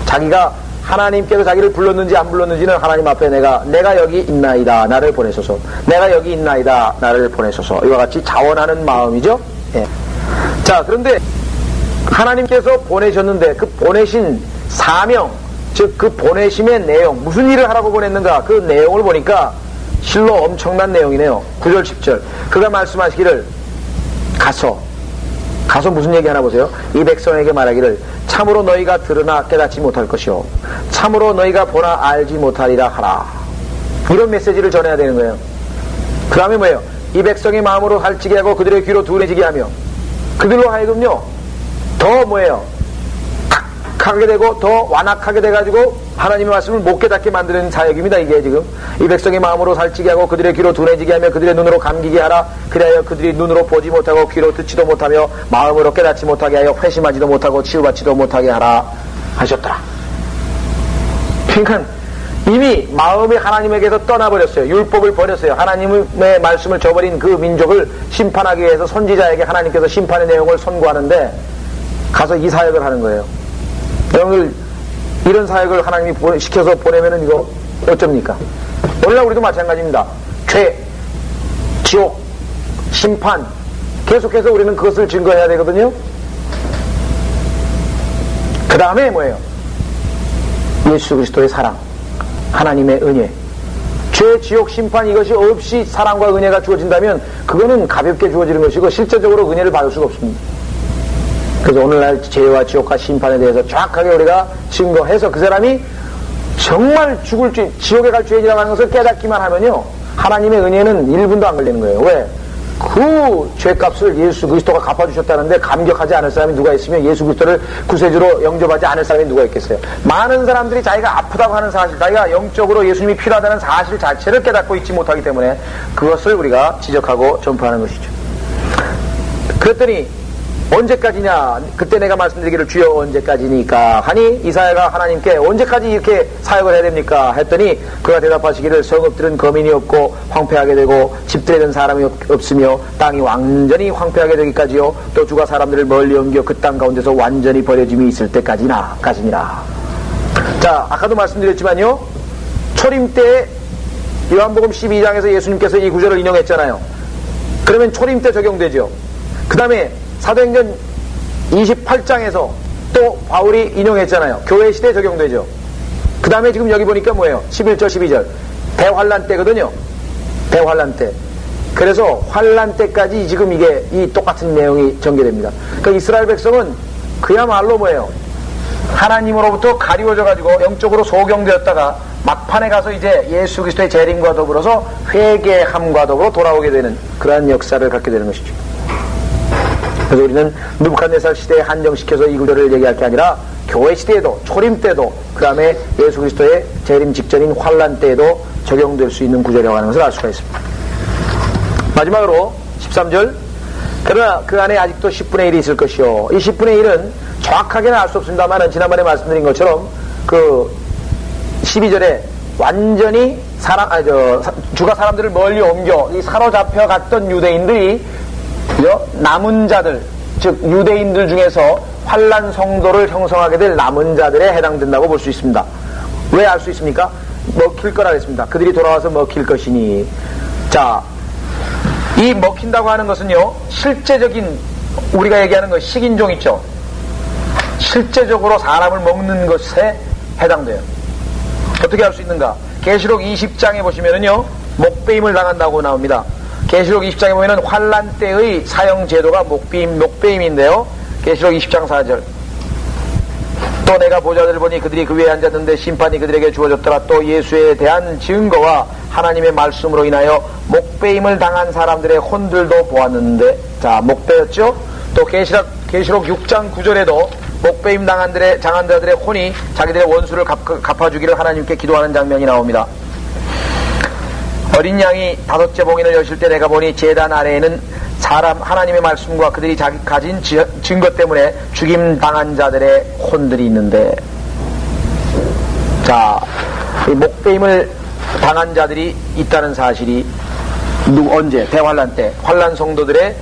자기가 하나님께서 자기를 불렀는지 안 불렀는지는 하나님 앞에 내가 여기 있나이다 나를 보내소서. 내가 여기 있나이다 나를 보내소서. 이와 같이 자원하는 마음이죠. 예. 자, 그런데 하나님께서 보내셨는데 그 보내신 사명, 즉 그 보내심의 내용, 무슨 일을 하라고 보냈는가 그 내용을 보니까 실로 엄청난 내용이네요. 9절 10절. 그가 말씀하시기를 가서 무슨 얘기 하나 보세요. 이 백성에게 말하기를 참으로 너희가 들으나 깨닫지 못할 것이요 참으로 너희가 보나 알지 못하리라 하라. 이런 메시지를 전해야 되는 거예요. 그 다음에 뭐예요? 이 백성의 마음으로 살찌게 하고 그들의 귀로 둔해지게 하며 그들로 하여금요 더 뭐예요? 하게 되고 더 완악하게 돼가지고 하나님의 말씀을 못 깨닫게 만드는 사역입니다. 이게 지금 이 백성의 마음으로 살찌게 하고 그들의 귀로 둔해지게 하며 그들의 눈으로 감기게 하라. 그리하여 그들이 눈으로 보지 못하고 귀로 듣지도 못하며 마음으로 깨닫지 못하게 하여 회심하지도 못하고 치유받지도 못하게 하라 하셨더라. 그러니까 이미 마음이 하나님에게서 떠나버렸어요. 율법을 버렸어요. 하나님의 말씀을 저버린 그 민족을 심판하기 위해서 선지자에게 하나님께서 심판의 내용을 선고하는데 가서 이 사역을 하는 거예요. 여러분들 이런 사역을 하나님이 시켜서 보내면은 이거 어쩝니까? 오늘날 우리도 마찬가지입니다. 죄, 지옥, 심판 계속해서 우리는 그것을 증거해야 되거든요. 그 다음에 뭐예요? 예수 그리스도의 사랑, 하나님의 은혜, 죄, 지옥, 심판 이것이 없이 사랑과 은혜가 주어진다면 그거는 가볍게 주어지는 것이고 실제적으로 은혜를 받을 수가 없습니다. 그래서 오늘날 죄와 지옥과 심판에 대해서 정확하게 우리가 증거해서 그 사람이 정말 죽을 죄, 지옥에 갈 죄인이라고 하는 것을 깨닫기만 하면요 하나님의 은혜는 1분도 안 걸리는 거예요. 왜? 그 죄값을 예수 그리스도가 갚아주셨다는데 감격하지 않을 사람이 누가 있으며 예수 그리스도를 구세주로 영접하지 않을 사람이 누가 있겠어요. 많은 사람들이 자기가 아프다고 하는 사실, 자기가 영적으로 예수님이 필요하다는 사실 자체를 깨닫고 있지 못하기 때문에 그것을 우리가 지적하고 전파하는 것이죠. 그랬더니 언제까지냐? 그때 내가 말씀드리기를 주여 언제까지니까 하니 이사야가 하나님께 언제까지 이렇게 사역을 해야 됩니까? 했더니 그가 대답하시기를 성읍들은 거민이 없고 황폐하게 되고 집들에 든 사람이 없으며 땅이 완전히 황폐하게 되기까지요 또 주가 사람들을 멀리 옮겨 그 땅 가운데서 완전히 버려짐이 있을 때까지나 까지니라. 자, 아까도 말씀드렸지만요, 초림 때 요한복음 12장에서 예수님께서 이 구절을 인용했잖아요. 그러면 초림 때 적용되죠. 그 다음에 사도행전 28장에서 또 바울이 인용했잖아요. 교회 시대에 적용되죠. 그 다음에 지금 여기 보니까 뭐예요? 11절 12절 대환란 때거든요. 대환란 때. 그래서 환란 때까지 지금 이게 이 똑같은 내용이 전개됩니다. 그러니까 이스라엘 백성은 그야말로 뭐예요? 하나님으로부터 가리워져 가지고 영적으로 소경되었다가 막판에 가서 이제 예수 그리스도의 재림과 더불어서 회개함과 더불어 돌아오게 되는 그러한 역사를 갖게 되는 것이죠. 그래서 우리는 느부갓네살 시대에 한정시켜서 이 구절을 얘기할 게 아니라 교회 시대에도, 초림 때도, 그 다음에 예수 그리스도의 재림 직전인 환란 때에도 적용될 수 있는 구절이라고 하는 것을 알 수가 있습니다. 마지막으로 13절, 그러나 그 안에 아직도 10분의 1이 있을 것이요. 이 10분의 1은 정확하게는 알 수 없습니다만 지난번에 말씀드린 것처럼 그 12절에 완전히 주가 사람들을 멀리 옮겨 이 사로잡혀 갔던 유대인들이 남은 자들, 즉 유대인들 중에서 환란 성도를 형성하게 될 남은 자들에 해당된다고 볼 수 있습니다. 왜 알 수 있습니까? 먹힐 거라 했습니다. 그들이 돌아와서 먹힐 것이니. 자, 이 먹힌다고 하는 것은요, 실제적인 우리가 얘기하는 것 식인종 있죠. 실제적으로 사람을 먹는 것에 해당돼요. 어떻게 할 수 있는가? 계시록 20장에 보시면은요, 목배임을 당한다고 나옵니다. 계시록 20장에 보면은 환란 때의 사형 제도가 목배임인데요. 계시록 20장 4절. 또 내가 보좌들을 보니 그들이 그 위에 앉았는데 심판이 그들에게 주어졌더라. 또 예수에 대한 증거와 하나님의 말씀으로 인하여 목배임을 당한 사람들의 혼들도 보았는데, 자, 목배였죠? 또 계시록 6장 9절에도 목배임 당한 자들의 혼이 자기들의 원수를 갚아주기를 하나님께 기도하는 장면이 나옵니다. 어린 양이 5째 봉인을 여실 때 내가 보니 제단 아래에는 하나님의 말씀과 그들이 자기 가진 증거 때문에 죽임 당한 자들의 혼들이 있는데, 자, 이 목배임을 당한 자들이 있다는 사실이 언제? 대환란 때 환란 성도들의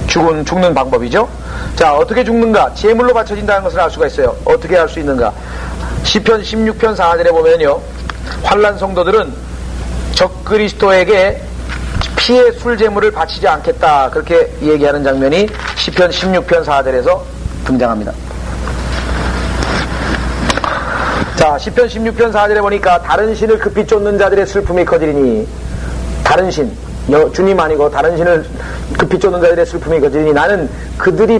죽는 방법이죠. 자, 어떻게 죽는가? 제물로 바쳐진다는 것을 알 수가 있어요. 어떻게 할 수 있는가? 시편 16편 4절에 보면요, 환란 성도들은 적그리스도에게 피의 술제물을 바치지 않겠다, 그렇게 얘기하는 장면이 시편 16편 4절에서 등장합니다. 자, 시편 16편 4절에 보니까 다른 신을 급히 쫓는 자들의 슬픔이 커지리니, 다른 신, 주님 아니고 다른 신을 급히 쫓는 자들의 슬픔이 커지리니 나는 그들이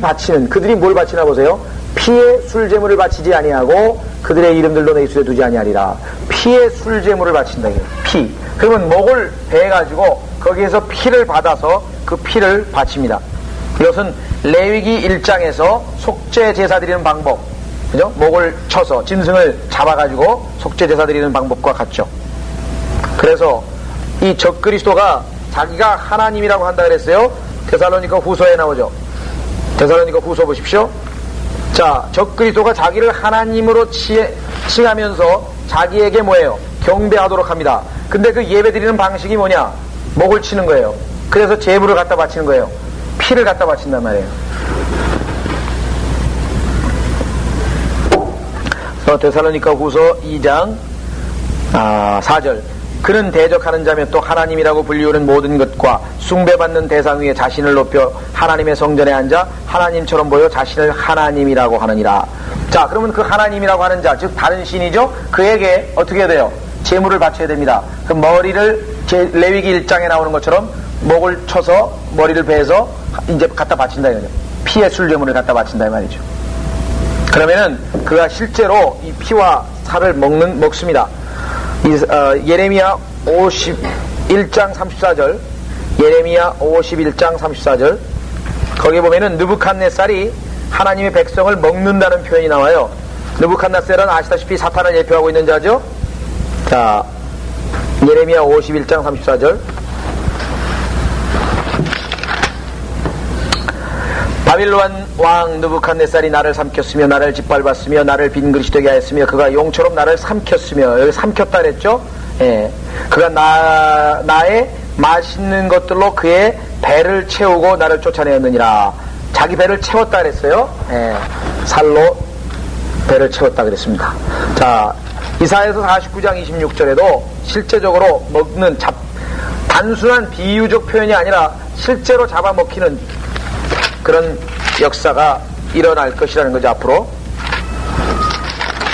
뭘 바치나 보세요. 피의 술제물을 바치지 아니하고 그들의 이름들도 내 입술에 두지 아니하리라. 피의 술제물을 바친다. 피. 그러면 목을 베가지고 거기에서 피를 받아서 그 피를 바칩니다. 이것은 레위기 1장에서 속죄 제사 드리는 방법, 그죠? 목을 쳐서 짐승을 잡아가지고 속죄 제사 드리는 방법과 같죠. 그래서 이 적그리스도가 자기가 하나님이라고 한다 그랬어요. 데살로니가 후서에 나오죠. 데살로니가 후서 보십시오. 자, 적그리스도가 자기를 하나님으로 칭하면서 자기에게 뭐예요? 경배하도록 합니다. 근데 그 예배 드리는 방식이 뭐냐? 목을 치는 거예요. 그래서 제물을 갖다 바치는 거예요. 피를 갖다 바친단 말이에요. 데살로니가 후서 2장 4절. 그는 대적하는 자며 또 하나님이라고 불리우는 모든 것과 숭배받는 대상 위에 자신을 높여 하나님의 성전에 앉아 하나님처럼 보여 자신을 하나님이라고 하느니라. 자, 그러면 그 하나님이라고 하는 자, 즉 다른 신이죠? 그에게 어떻게 해야 돼요? 제물을 바쳐야 됩니다. 그 머리를 레위기 1장에 나오는 것처럼 목을 쳐서 머리를 베서 이제 갖다 바친다 이거죠. 피의 술제물을 갖다 바친다 이 말이죠. 그러면은 그가 실제로 이 피와 살을 먹습니다. 예레미야 51장 34절, 예레미야 51장 34절, 거기에 보면은 느부갓네살이 하나님의 백성을 먹는다는 표현이 나와요. 느부갓네살은 아시다시피 사탄을 예표하고 있는 자죠. 자, 예레미야 51장 34절. 바빌론 왕 느부갓네살이 나를 삼켰으며 나를 짓밟았으며 나를 빈 그릇이 되게 하였으며 그가 용처럼 나를 삼켰으며, 여기 삼켰다 그랬죠? 예. 그가 나의 맛있는 것들로 그의 배를 채우고 나를 쫓아내었느니라. 자기 배를 채웠다 그랬어요. 예. 살로 배를 채웠다 그랬습니다. 자, 이사야서 49장 26절에도 실제적으로 먹는 단순한 비유적 표현이 아니라 실제로 잡아먹히는 그런 역사가 일어날 것이라는 거죠. 앞으로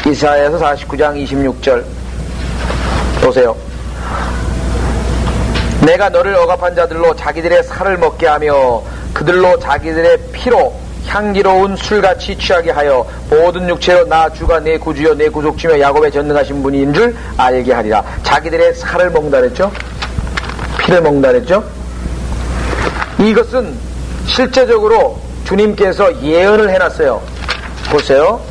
이사야서 49장 26절 보세요. 내가 너를 억압한 자들로 자기들의 살을 먹게 하며 그들로 자기들의 피로 향기로운 술같이 취하게 하여 모든 육체로 나 주가 내 구주여 내 구속주며 야곱의 전능하신 분인 줄 알게 하리라. 자기들의 살을 먹는다 그랬죠? 피를 먹는다 그랬죠? 이것은 실제적으로 주님께서 예언을 해놨어요. 보세요.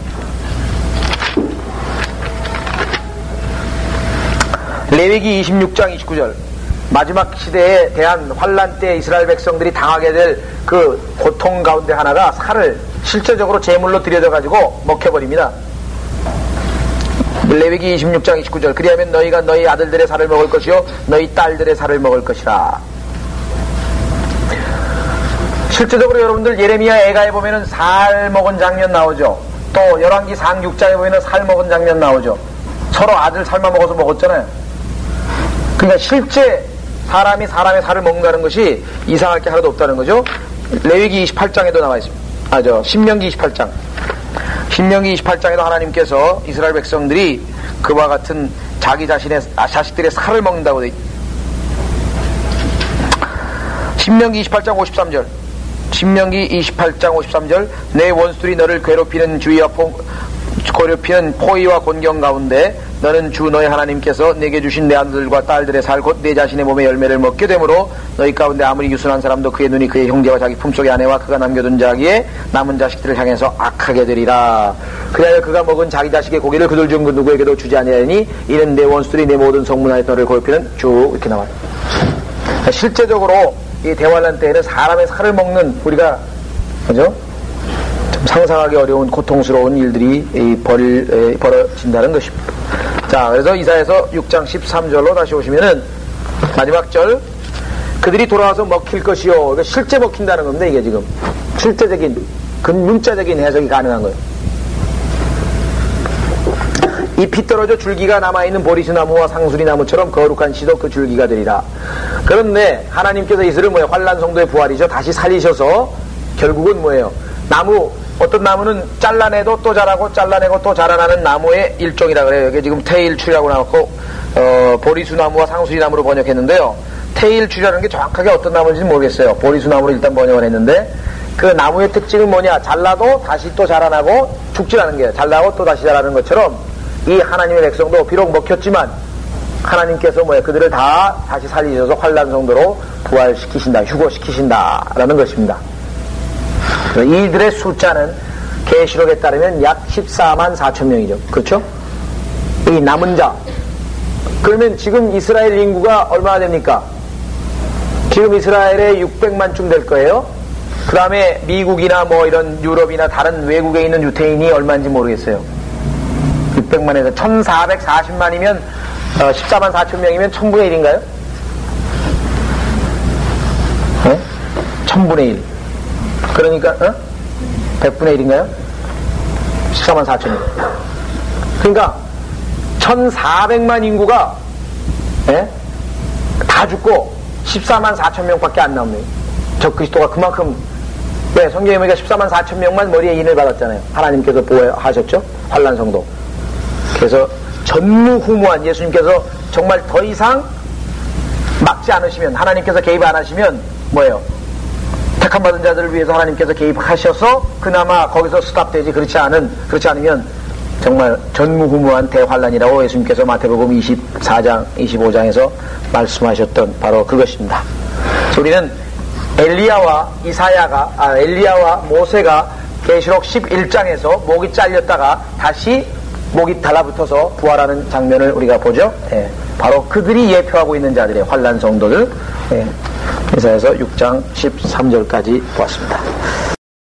레위기 26장 29절 마지막 시대에 대한 환란 때 이스라엘 백성들이 당하게 될 그 고통 가운데 하나가 살을 실제적으로 제물로 들여져 가지고 먹혀버립니다. 레위기 26장 29절 그리하면 너희가 너희 아들들의 살을 먹을 것이요 너희 딸들의 살을 먹을 것이라. 실제적으로 여러분들 예레미야 애가에 보면은 살 먹은 장면 나오죠. 또 열왕기 상 6장에 보면은 살 먹은 장면 나오죠. 서로 아들 살만 먹어서 먹었잖아요. 그러니까 실제 사람이 사람의 살을 먹는다는 것이 이상할 게 하나도 없다는 거죠. 레위기 28장에도 나와 있습니다. 신명기 28장. 신명기 28장에도 하나님께서 이스라엘 백성들이 그와 같은 자기 자식들의 살을 먹는다고 돼 있습니다. 신명기 28장 53절. 신명기 28장 53절 내 원수들이 너를 괴롭히는 주의와 괴롭히는 포위와 곤경 가운데 너는 주 너의 하나님께서 내게 주신 내 아들과 딸들의 살 곧 내 자신의 몸의 열매를 먹게 되므로 너희 가운데 아무리 유순한 사람도 그의 눈이 그의 형제와 자기 품속의 아내와 그가 남겨둔 자기의 남은 자식들을 향해서 악하게 되리라. 그리하여 그가 먹은 자기 자식의 고기를 그들 중 그 누구에게도 주지 아니하니 이는 내 원수들이 내 모든 성문하에 너를 괴롭히는 주. 이렇게 나와요. 실제적으로 이 대환란 때에는 사람의 살을 먹는 우리가 그죠? 좀 상상하기 어려운 고통스러운 일들이 벌어진다는 것입니다. 자, 그래서 이사야서 6장 13절로 다시 오시면은 마지막 절 그들이 돌아와서 먹힐 것이요. 그러니까 실제 먹힌다는 겁니다. 이게 지금 실제적인 문자적인 해석이 가능한 거예요. 잎이 떨어져 줄기가 남아있는 보리수나무와 상수리나무처럼 거룩한 씨도 그 줄기가 되리라. 그런데 하나님께서 이슬을 뭐예요? 환란성도의 부활이죠. 다시 살리셔서 결국은 뭐예요? 어떤 나무는 잘라내도 또 자라고 잘라내고 또 자라나는 나무의 일종이라 그래요. 여기 지금 테일추라고 나왔고 보리수나무와 상수리나무로 번역했는데요. 테일추라는 게 정확하게 어떤 나무인지 모르겠어요. 보리수나무로 일단 번역을 했는데 그 나무의 특징은 뭐냐? 잘라도 다시 또 자라나고 죽지 않는 거예요. 잘라고 또 다시 자라는 것처럼 이 하나님의 백성도 비록 먹혔지만 하나님께서 그들을 다시 살리셔서 환란성도로 부활시키신다, 휴거시키신다라는 것입니다. 이들의 숫자는 계시록에 따르면 약 14만 4천 명이죠. 그렇죠? 이 남은 자. 그러면 지금 이스라엘 인구가 얼마나 됩니까? 지금 이스라엘에 600만쯤 될 거예요. 그 다음에 미국이나 이런 유럽이나 다른 외국에 있는 유태인이 얼마인지 모르겠어요. 600만에서 1440만이면 14만 4천 명이면 1000분의 1인가요? 네? 1000분의 1. 그러니까 100분의 1인가요? 14만 4천 명. 그러니까 1400만 인구가 다 죽고 14만 4천 명밖에 안 나옵니다. 적그리스도가 그만큼 성경에 보니까 14만 4천 명만 머리에 인을 받았잖아요. 하나님께서 보호하셨죠. 환란성도. 그래서 전무후무한 예수님께서 정말 더 이상 막지 않으시면 하나님께서 개입 안 하시면 뭐예요? 택함 받은 자들을 위해서 하나님께서 개입하셔서 그나마 거기서 스탑되지 그렇지 않으면 정말 전무후무한 대환란이라고 예수님께서 마태복음 24장 25장에서 말씀하셨던 바로 그것입니다. 우리는 엘리야와 모세가 계시록 11장에서 목이 잘렸다가 다시 목이 달라붙어서 부활하는 장면을 우리가 보죠. 바로 그들이 예표하고 있는 자들의 환란 성도들. 이사야서 6장 13절까지 보았습니다.